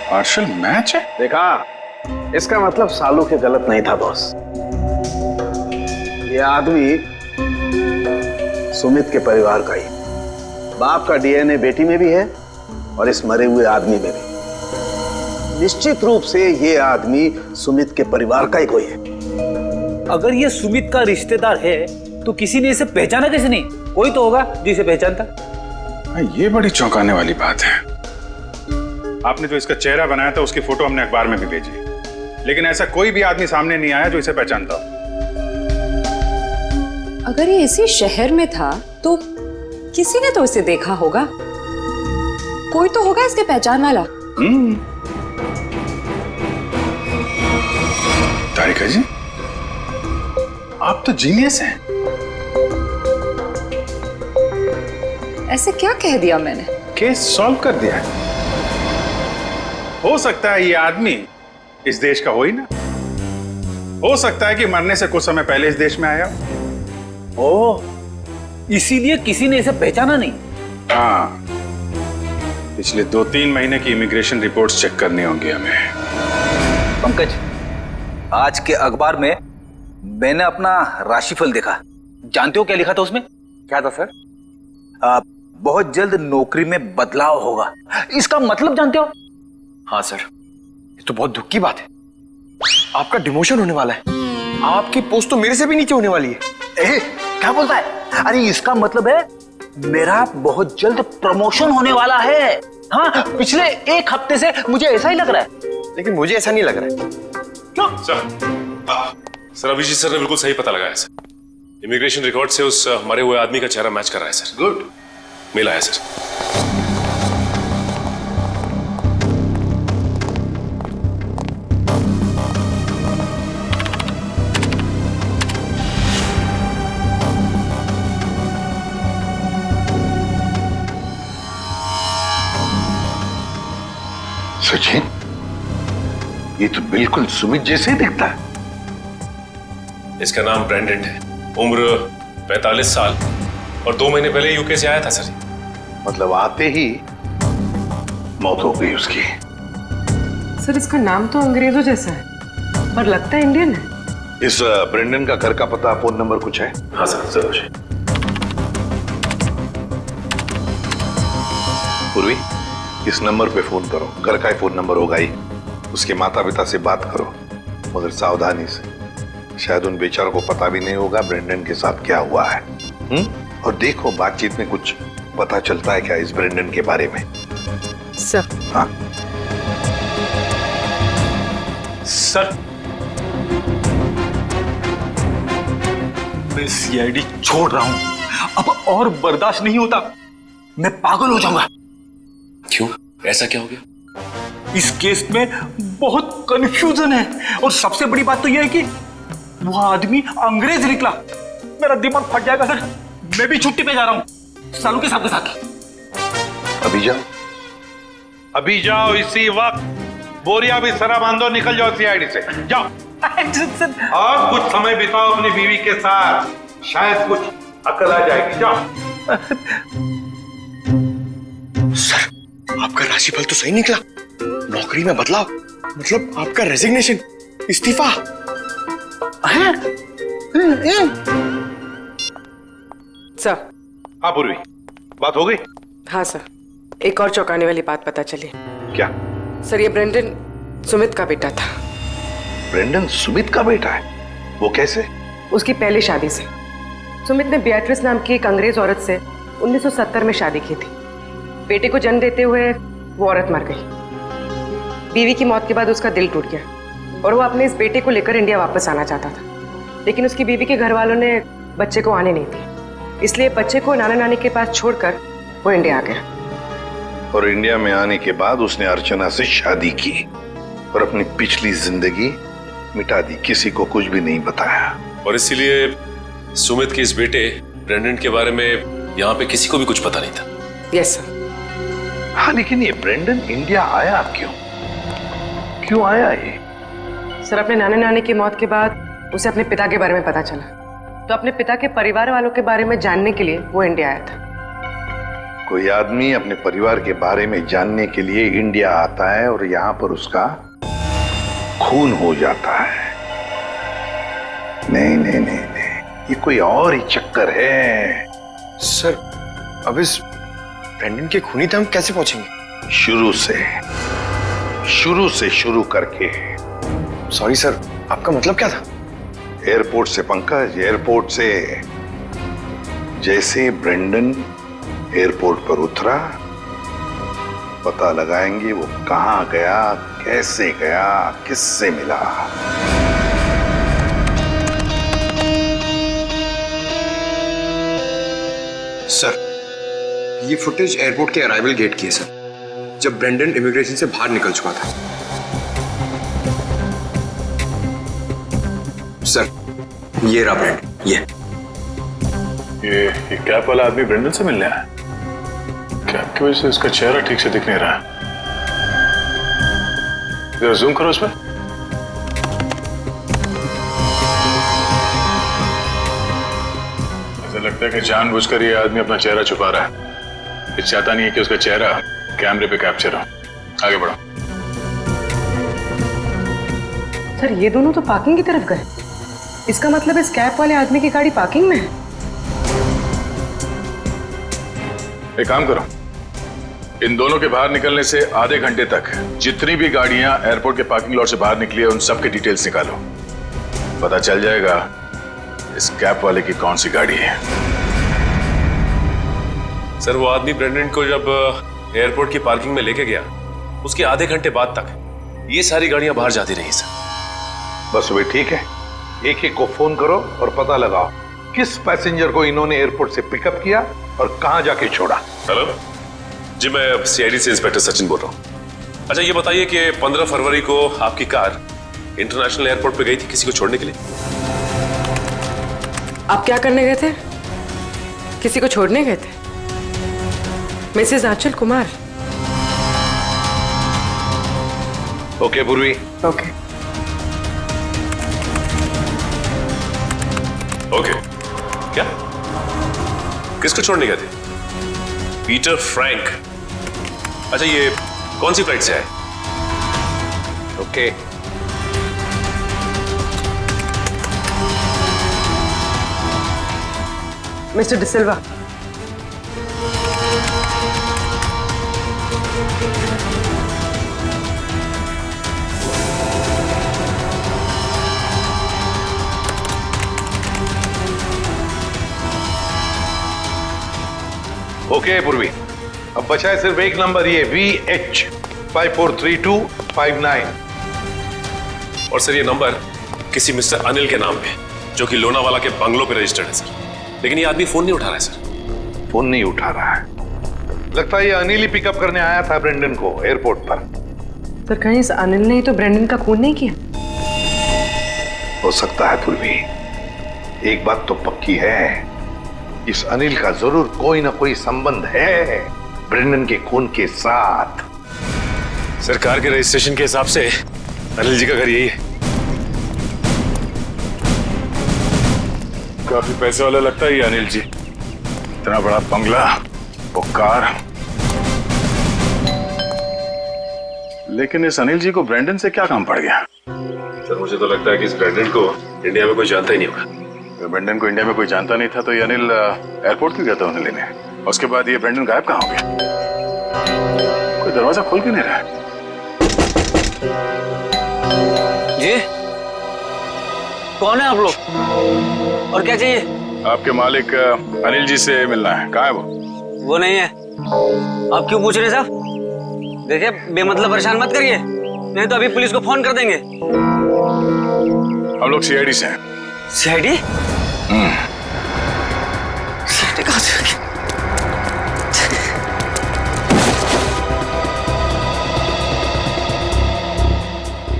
पार्शियल मैच है? देखा, इसका मतलब सालू के गलत नहीं था बॉस। ये आदमी सुमित के परिवार का ही। बाप का डीएनए बेटी में भी है और इस मरे हुए आदमी में भी। निश्चित रूप से ये आदमी सुमित के परिवार का ही कोई है। अगर ये सुमित का रिश्तेदार है तो किसी ने इसे पहचाना कैसे नहीं? कोई तो होगा जो इसे पहचानता। ये बड़ी चौंकाने वाली बात है। आपने जो इसका चेहरा बनाया था उसकी फोटो हमने अखबार में भी भेजी, लेकिन ऐसा कोई भी आदमी सामने नहीं आया जो इसे पहचानता हो। अगर ये इसी शहर में था तो किसी ने तो इसे देखा होगा। कोई तो होगा इसके पहचान वाला। तारिका जी, आप तो जीनियस हैं। ऐसे क्या कह दिया मैंने? केस सॉल्व कर दिया। हो सकता है ये आदमी इस देश का हो ही ना। हो सकता है कि मरने से कुछ समय पहले इस देश में आया। ओह, इसीलिए किसी ने इसे पहचाना नहीं। हाँ, पिछले 2-3 महीने की इमिग्रेशन रिपोर्ट्स चेक करनी होंगी हमें। पंकज, आज के अखबार में मैंने अपना राशिफल देखा। जानते हो क्या लिखा था उसमें? क्या था सर? बहुत जल्द नौकरी में बदलाव होगा। इसका मतलब जानते हो? हाँ सर, ये तो बहुत दुख की बात है। आपका डिमोशन होने वाला है। आपकी पोस्ट तो मेरे से भी नीचे होने वाली है। क्या बोलता है? अरे इसका मतलब है मेरा बहुत जल्द प्रमोशन होने वाला है। हाँ, पिछले 1 हफ्ते से मुझे ऐसा ही लग रहा है। लेकिन मुझे ऐसा नहीं लग रहा है। क्यों? सर अभिजीत सर ने बिल्कुल सही पता लगाया सर। इमिग्रेशन रिकॉर्ड से उस मरे हुए आदमी का चेहरा मैच कर रहा है सर। गुड, मिला है सर। सचिन, ये तो बिल्कुल सुमित जैसे ही दिखता है। इसका नाम ब्रेंडन है, उम्र 45 साल और 2 महीने पहले यूके से आया था सर। मतलब आते ही मौत हो गई उसकी। सर इसका नाम तो अंग्रेजों जैसा है पर लगता है इंडियन है। इस ब्रेंडन का घर का पता, फोन नंबर कुछ है? हाँ सर, जरूर। पूर्वी, इस नंबर पे फोन करो, घर का ही फोन नंबर होगा ही। उसके माता पिता से बात करो, मगर सावधानी से। शायद उन बेचारों को पता भी नहीं होगा ब्रेंडन के साथ क्या हुआ है। और देखो बातचीत में कुछ पता चलता है क्या इस ब्रेंडन के बारे में। सर। हाँ सर, मैं सीआईडी छोड़ रहा हूं। अब और बर्दाश्त नहीं होता, मैं पागल हो जाऊंगा। क्यों? ऐसा क्या हो गया? इस केस में बहुत कंफ्यूजन है, और सबसे बड़ी बात तो यह है कि वो आदमी अंग्रेज निकला। मेरा दिमाग फट जाएगा सर। मैं भी छुट्टी पे जा रहा हूं, सालू के साथ। अभी जाओ इसी वक्त। बोरिया भी सरा बांधो, निकल जाओ सीआईडी से, जाओ। और कुछ समय बिताओ अपनी बीवी के साथ, शायद कुछ अकल आ जाएगी। जाओ। सर, आपका राशिफल तो सही निकला। नौकरी में बदलाव, मतलब आपका रेजिग्नेशन, इस्तीफा। सर। हाँ पूर्वी, बात हो गई? हाँ सर, एक और चौंकाने वाली बात पता चली। क्या? सर, ये ब्रेंडन सुमित का बेटा था। ब्रेंडन सुमित का बेटा है? वो कैसे? उसकी पहली शादी से। सुमित ने बियाट्रिस नाम की एक अंग्रेज औरत से 1970 में शादी की थी। बेटे को जन्म देते हुए वो औरत मर गई। बीवी की मौत के बाद उसका दिल टूट गया और वो अपने इस बेटे को लेकर इंडिया वापस आना चाहता था, लेकिन उसकी बीवी के घर वालों ने बच्चे को आने नहीं दिया। इसलिए बच्चे को नाना नानी के पास छोड़कर वो इंडिया आ गया। और इंडिया में आने के बाद उसने अर्चना से शादी की और अपनी पिछली जिंदगी मिटा दी, किसी को कुछ भी नहीं बताया। और इसीलिए सुमित के इस बेटे ब्रेंडन के बारे में यहाँ पे किसी को भी कुछ पता नहीं था। Yes sir. हाँ, लेकिन ये ब्रेंडन इंडिया आया क्यों आया ये? सर, अपने नाना नानी की मौत के बाद उसे अपने पिता के बारे में पता चला, तो अपने पिता के परिवार वालों के बारे में जानने के लिए वो इंडिया आया था। कोई आदमी अपने परिवार के बारे में जानने के लिए इंडिया आता है और यहाँ पर उसका खून हो जाता है। नहीं नहीं नहीं नहीं, ये कोई और ही चक्कर है। सर, अब इस ब्रेंडन के खूनी तक हम कैसे पहुंचेंगे? शुरू से शुरू करके। सॉरी सर, आपका मतलब क्या था? एयरपोर्ट से पंकज, एयरपोर्ट से। जैसे ब्रेंडन एयरपोर्ट पर उतरा, पता लगाएंगे वो कहां गया, कैसे गया, किससे मिला। सर, ये फुटेज एयरपोर्ट के अराइवल गेट की है सर, जब ब्रेंडन इमिग्रेशन से बाहर निकल चुका था। सर, ये रहा ब्रेंडन, ये कैप वाला आदमी ब्रेंडन से मिलने आया। कैप की वजह से उसका चेहरा ठीक से दिख नहीं रहा। जरा जूम करो उस पर। ऐसा लगता है कि जानबूझकर ये आदमी अपना चेहरा छुपा रहा है। ये चाहता नहीं है कि उसका चेहरा कैमरे पे कैप्चर हो। आगे बढ़ो। सर, ये दोनों तो पार्किंग की तरफ गए। इसका मतलब इस कैप वाले आदमी की गाड़ी पार्किंग में है। एक काम करो, इन दोनों के बाहर निकलने से आधे घंटे तक जितनी भी गाड़ियां एयरपोर्ट के पार्किंग लॉट से बाहर निकली है, उन सब के डिटेल्स निकालो। पता चल जाएगा इस कैप वाले की कौन सी गाड़ी है। सर, वो आदमी ब्रेंडन को जब एयरपोर्ट की पार्किंग में लेके गया, उसके आधे घंटे बाद तक ये सारी गाड़ियां बाहर जाती रही सर। बस वे ठीक है, एक एक को फोन करो और पता लगाओ किस पैसेंजर को इन्होंने एयरपोर्ट से पिकअप किया और कहां जाके छोड़ा। हेलो जी, मैं सीआईडी से इंस्पेक्टर सचिन बोल रहा हूँ। अच्छा, ये बताइए कि 15 फरवरी को आपकी कार इंटरनेशनल एयरपोर्ट पे गई थी किसी को छोड़ने के लिए? आप क्या करने गए थे? किसी को छोड़ने गए थे? मिसेस आंचल कुमार। ओके पूर्वी। Okay okay. क्या? किसको छोड़ने गए थे? Peter Frank. अच्छा, ये कौन सी फ्लाइट से आए? ओके। मिस्टर डिसिल्वा, ओके पूर्वी, अब बचा है सिर्फ एक नंबर, ये VH543259। और सर ये नंबर किसी मिस्टर अनिल के नाम पे, जो कि लोनावाला के बंगलों पे रजिस्टर्ड है सर। लेकिन ये आदमी फोन नहीं उठा रहा है सर। फोन नहीं उठा रहा है? लगता है ये अनिल ही पिकअप करने आया था ब्रेंडन को एयरपोर्ट पर। सर कहीं इस अनिल ने तो ब्रेंडन का खून नहीं किया? हो सकता है पूर्वी। एक बात तो पक्की है, इस अनिल का जरूर कोई ना कोई संबंध है ब्रेंडन के खून के साथ। सरकार के रजिस्ट्रेशन के हिसाब से अनिल जी का घर यही है। काफी पैसे वाला लगता है ये अनिल जी। इतना बड़ा बंगला, वो कार। लेकिन इस अनिल जी को ब्रेंडन से क्या काम पड़ गया? सर मुझे तो लगता है कि इस ब्रेंडन को इंडिया में कोई जानता ही नहीं होगा। ब्रेंडन को इंडिया में कोई जानता नहीं था तो ये अनिल एयरपोर्ट क्यों गया था उन्हें लेने? उसके बाद ये ब्रेंडन गायब कहाँ हो गया? कोई दरवाजा खोल क्यों नहीं रहा? जी कौन है आप लोग और क्या चाहिए? आपके मालिक अनिल जी से मिलना है। कहाँ है वो? वो नहीं है। आप क्यों पूछ रहे साहब? देखिए बेमतलब परेशान मत करिए, नहीं तो अभी पुलिस को फोन कर देंगे। हम लोग सीआईडी से हैं। सीआईडी? सीआईडी कहाँ से?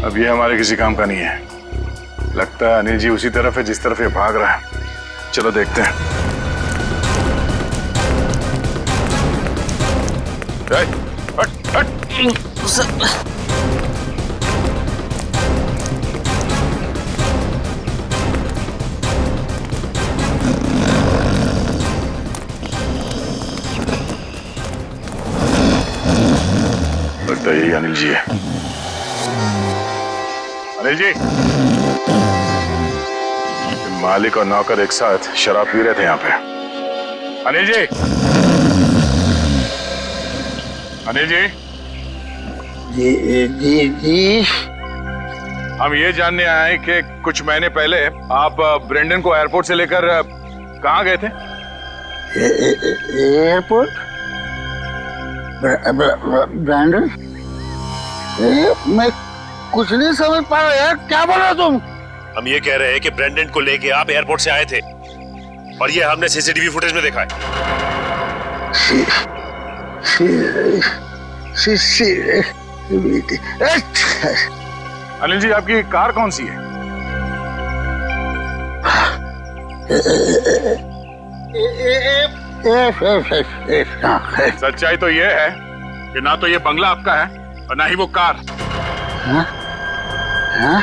अब ये हमारे किसी काम का नहीं है। लगता है अनिल जी उसी तरफ है जिस तरफ ये भाग रहा है। चलो देखते हैं। हट, हट, हट। लगता है यही अनिल जी है। अनिल जी, मालिक और नौकर एक साथ शराब पी रहे थे यहाँ पे। अनिल जी, अनिल जी, जी। हम ये जानने आए हैं कि कुछ महीने पहले आप ब्रेंडन को एयरपोर्ट से लेकर कहाँ गए थे? एयरपोर्ट? ब्रेंडन? मैं कुछ नहीं समझ पा रहा यार, क्या बोल रहे हो तुम? हम ये कह रहे हैं कि ब्रेंडन को लेके आप एयरपोर्ट से आए थे और ये हमने सीसीटीवी फुटेज में देखा है। अनिल जी, आपकी कार कौन सी है? सच्चाई तो ये है कि ना तो ये बंगला आपका है और ना ही वो कार। हाँ? हाँ?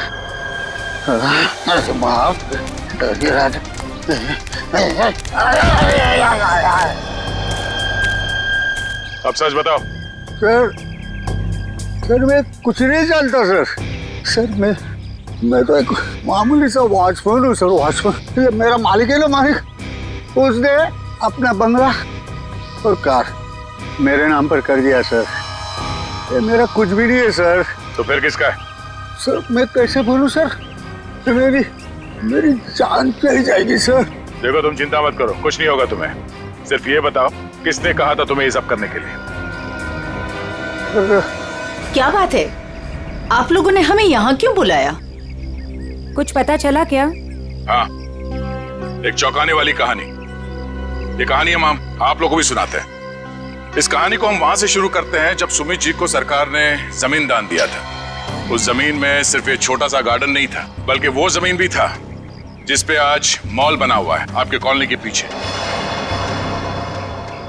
अब सच बताओ। सर मैं कुछ नहीं जानता सर। मैं तो एक मामूली सा वॉचमैन हूँ सर, वॉचमैन। ये मेरा मालिक है ना, मालिक, उसने अपना बंगला और कार मेरे नाम पर कर दिया सर। ये मेरा कुछ भी नहीं है सर। तो फिर किसका है? सर मैं कैसे बोलूं सर, मेरी जान चली जाएगी सर। देखो तुम चिंता मत करो, कुछ नहीं होगा तुम्हें। सिर्फ ये बताओ किसने कहा था तुम्हें ये सब करने के लिए? क्या बात है, आप लोगों ने हमें यहाँ क्यों बुलाया? कुछ पता चला क्या? हाँ, एक चौंकाने वाली कहानी। ये कहानी हम आप लोगों को भी सुनाते हैं। इस कहानी को हम वहां से शुरू करते हैं जब सुमित जी को सरकार ने जमीन दान दिया था। उस जमीन में सिर्फ एक छोटा सा गार्डन नहीं था, बल्कि वो जमीन भी था जिसपे आज मॉल बना हुआ है आपके कॉलोनी के पीछे।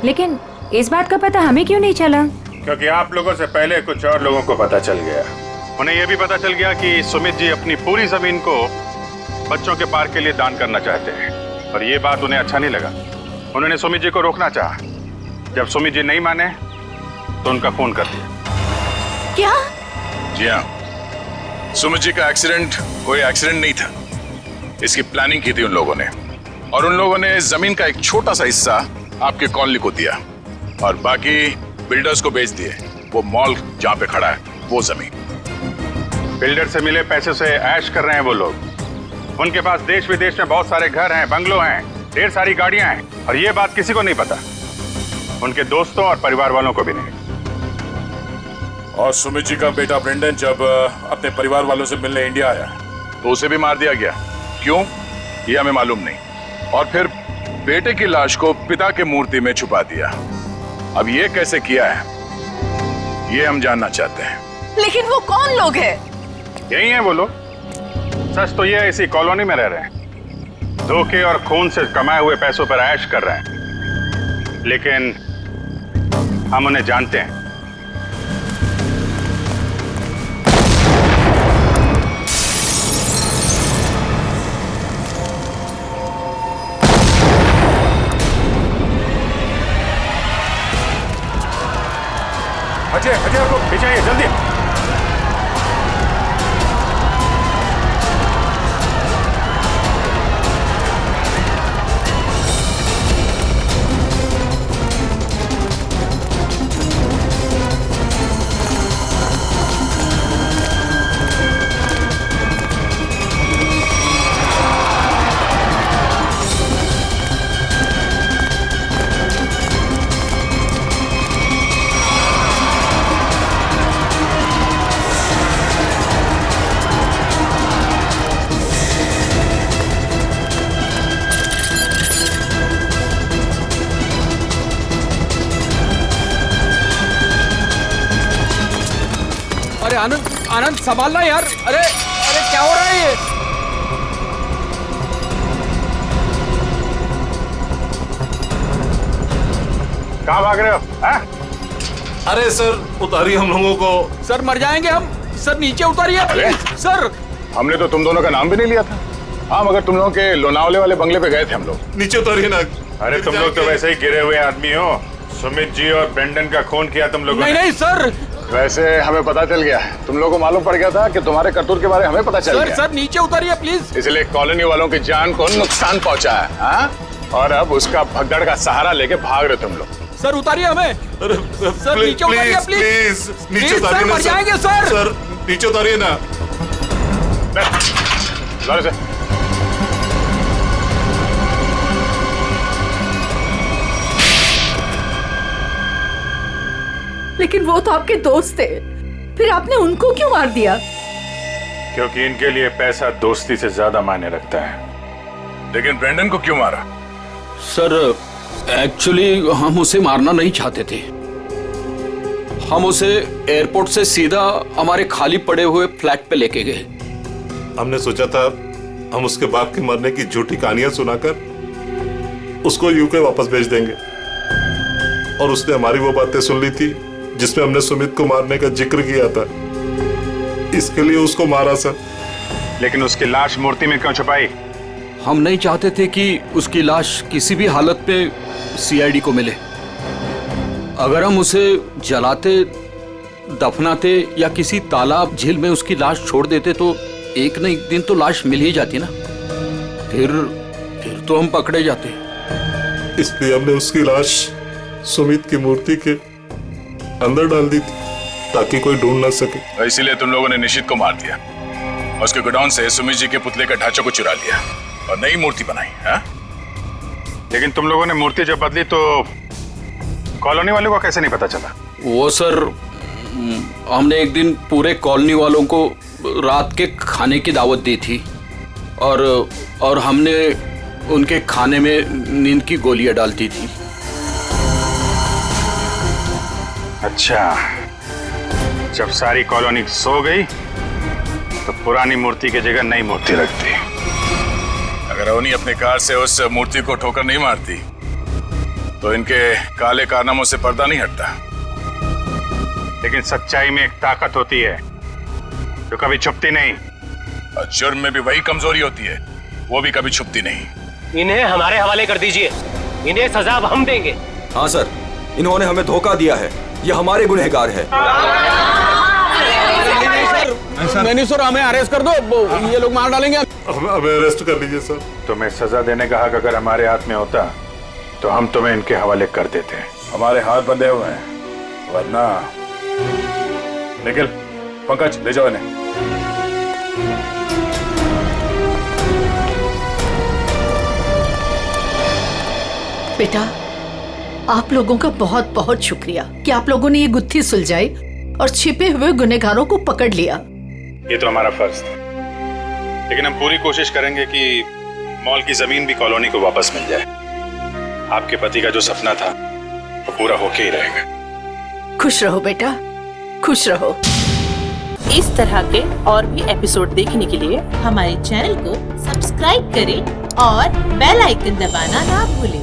लेकिन इस बात का पता हमें क्यों नहीं चला? क्योंकि आप लोगों से पहले कुछ और लोगों को पता चल गया। उन्हें यह भी पता चल गया कि सुमित जी अपनी पूरी जमीन को बच्चों के पार्क के लिए दान करना चाहते हैं, और ये बात उन्हें अच्छा नहीं लगा। उन्होंने सुमित जी को रोकना चाहा। जब सुमित जी नहीं माने तो उनका फोन कर दिया। क्या? जी हाँ, सुमित जी का एक्सीडेंट कोई एक्सीडेंट नहीं था। इसकी प्लानिंग की थी उन लोगों ने, और उन लोगों ने जमीन का एक छोटा सा हिस्सा आपके कॉलोनी को दिया और बाकी बिल्डर्स को बेच दिए। वो मॉल जहाँ पे खड़ा है वो जमीन। बिल्डर से मिले पैसे से ऐश कर रहे हैं वो लोग। उनके पास देश विदेश में बहुत सारे घर हैं, बंगलो हैं, ढेर सारी गाड़ियां हैं, और ये बात किसी को नहीं पता, उनके दोस्तों और परिवार वालों को भी नहीं। और सुमित जी का बेटा ब्रेंडन जब अपने परिवार वालों से मिलने इंडिया आया तो उसे भी मार दिया गया। क्यों, ये हमें मालूम नहीं। और फिर बेटे की लाश को पिता के मूर्ति में छुपा दिया। अब ये कैसे किया है ये हम जानना चाहते हैं। लेकिन वो कौन लोग हैं? यही हैं वो लोग। सच तो ये इसी कॉलोनी में रह रहे हैं, धोखे और खून से कमाए हुए पैसों पर ऐश कर रहे हैं, लेकिन हम उन्हें जानते हैं। अजय, अजय को पीछे आइए जल्दी। अरे आनंद, आनंद संभालना यार। अरे अरे क्या हो रहा है ये? कहाँ भाग रहे हो? अरे सर उतारिए हम लोगों को। सर मर जाएंगे हम। सर नीचे उतारिए प्लीज। सर हमने तो तुम दोनों का नाम भी नहीं लिया था। हाँ, मगर तुम लोगों के लोनावले वाले बंगले पे गए थे हम लोग। नीचे उतारिए ना। अरे तुम लोग तो वैसे ही गिरे हुए आदमी हो। सुमित जी और ब्रेंडन का खून किया तुम लोगों ने। नहीं नहीं सर। वैसे हमें पता चल गया, तुम लोगों को मालूम पड़ गया था कि तुम्हारे करतूत के बारे में हमें पता चल गया। सर नीचे उतारिए प्लीज। इसलिए कॉलोनी वालों की जान को नुकसान पहुंचा है। हाँ? और अब उसका भगदड़ का सहारा लेके भाग रहे तुम लोग। सर उतारिए हमें। सर नीचे उतारिए प्लीज। नीचे उतारिए ना। मर जाएंगे सर। सर नीचे उतारिए ना। लेकिन वो तो आपके दोस्त थे, फिर आपने उनको क्यों मार दिया? क्योंकि इनके लिए पैसा दोस्ती से ज्यादा मायने रखता है। लेकिन ब्रेंडन को क्यों मारा? सर एक्चुअली हम उसे मारना नहीं चाहते थे। हम उसे एयरपोर्ट से सीधा हमारे खाली पड़े हुए फ्लैट पे लेके गए। हमने सोचा था हम उसके बाप के मरने की झूठी कहानियां सुनाकर उसको यूके वापस भेज देंगे, और उसने हमारी वो बातें सुन ली थी जिसमें हमने सुमित को मारने का जिक्र किया था। इसके लिए उसको मारा सर। लेकिन उसकी लाश मूर्ति में क्यों छुपाई? हम नहीं चाहते थे कि उसकी लाश किसी भी हालत में सीआईडी को मिले। अगर हम उसे जलाते, दफनाते या किसी तालाब झील में उसकी लाश छोड़ देते तो एक न एक दिन तो लाश मिल ही जाती ना। फिर तो हम पकड़े जाते। इसलिए हमने उसकी लाश सुमित की मूर्ति के अंदर डाल दी थी ताकि कोई ढूंढ ना सके। इसीलिए तुम लोगों ने निशित को मार दिया और उसके गोडाउन से सुमित जी के पुतले का ढांचा को चुरा लिया और नई मूर्ति बनाई। हाँ? लेकिन तुम लोगों ने मूर्ति जब बदली तो कॉलोनी वालों को कैसे नहीं पता चला? वो सर, हमने एक दिन पूरे कॉलोनी वालों को रात के खाने की दावत दी थी और हमने उनके खाने में नींद की गोलियां डाल दी थी। अच्छा, जब सारी कॉलोनी सो गई तो पुरानी मूर्ति की जगह नई मूर्ति रख दी। अगर अवनी अपने कार से उस मूर्ति को ठोकर नहीं मारती तो इनके काले कारनामों से पर्दा नहीं हटता। लेकिन सच्चाई में एक ताकत होती है जो कभी छुपती नहीं। और जुर्म में भी वही कमजोरी होती है, वो भी कभी छुपती नहीं। इन्हें हमारे हवाले कर दीजिए, इन्हें सजा हम देंगे। हाँ सर, इन्होंने हमें धोखा दिया है, ये हमारे गुनहगार है। नहीं सर, हमें अरेस्ट कर दो, ये लोग मार डालेंगे। हमें अरेस्ट कर लीजिए सर। तुम्हें सजा देने का हक अगर हमारे हाथ में होता तो हम तुम्हें इनके हवाले कर देते। हमारे हाथ बंधे हुए हैं, वरना निखिल, पंकज ले जाओ इन्हें। बेटा, आप लोगों का बहुत बहुत शुक्रिया कि आप लोगों ने ये गुत्थी सुलझाई और छिपे हुए गुनहगारों को पकड़ लिया। ये तो हमारा फर्ज था, लेकिन हम पूरी कोशिश करेंगे कि मॉल की जमीन भी कॉलोनी को वापस मिल जाए। आपके पति का जो सपना था वो पूरा होके ही रहेगा। खुश रहो बेटा, खुश रहो। इस तरह के और भी एपिसोड देखने के लिए हमारे चैनल को सब्सक्राइब करें और बेल आइकन दबाना ना भूलें।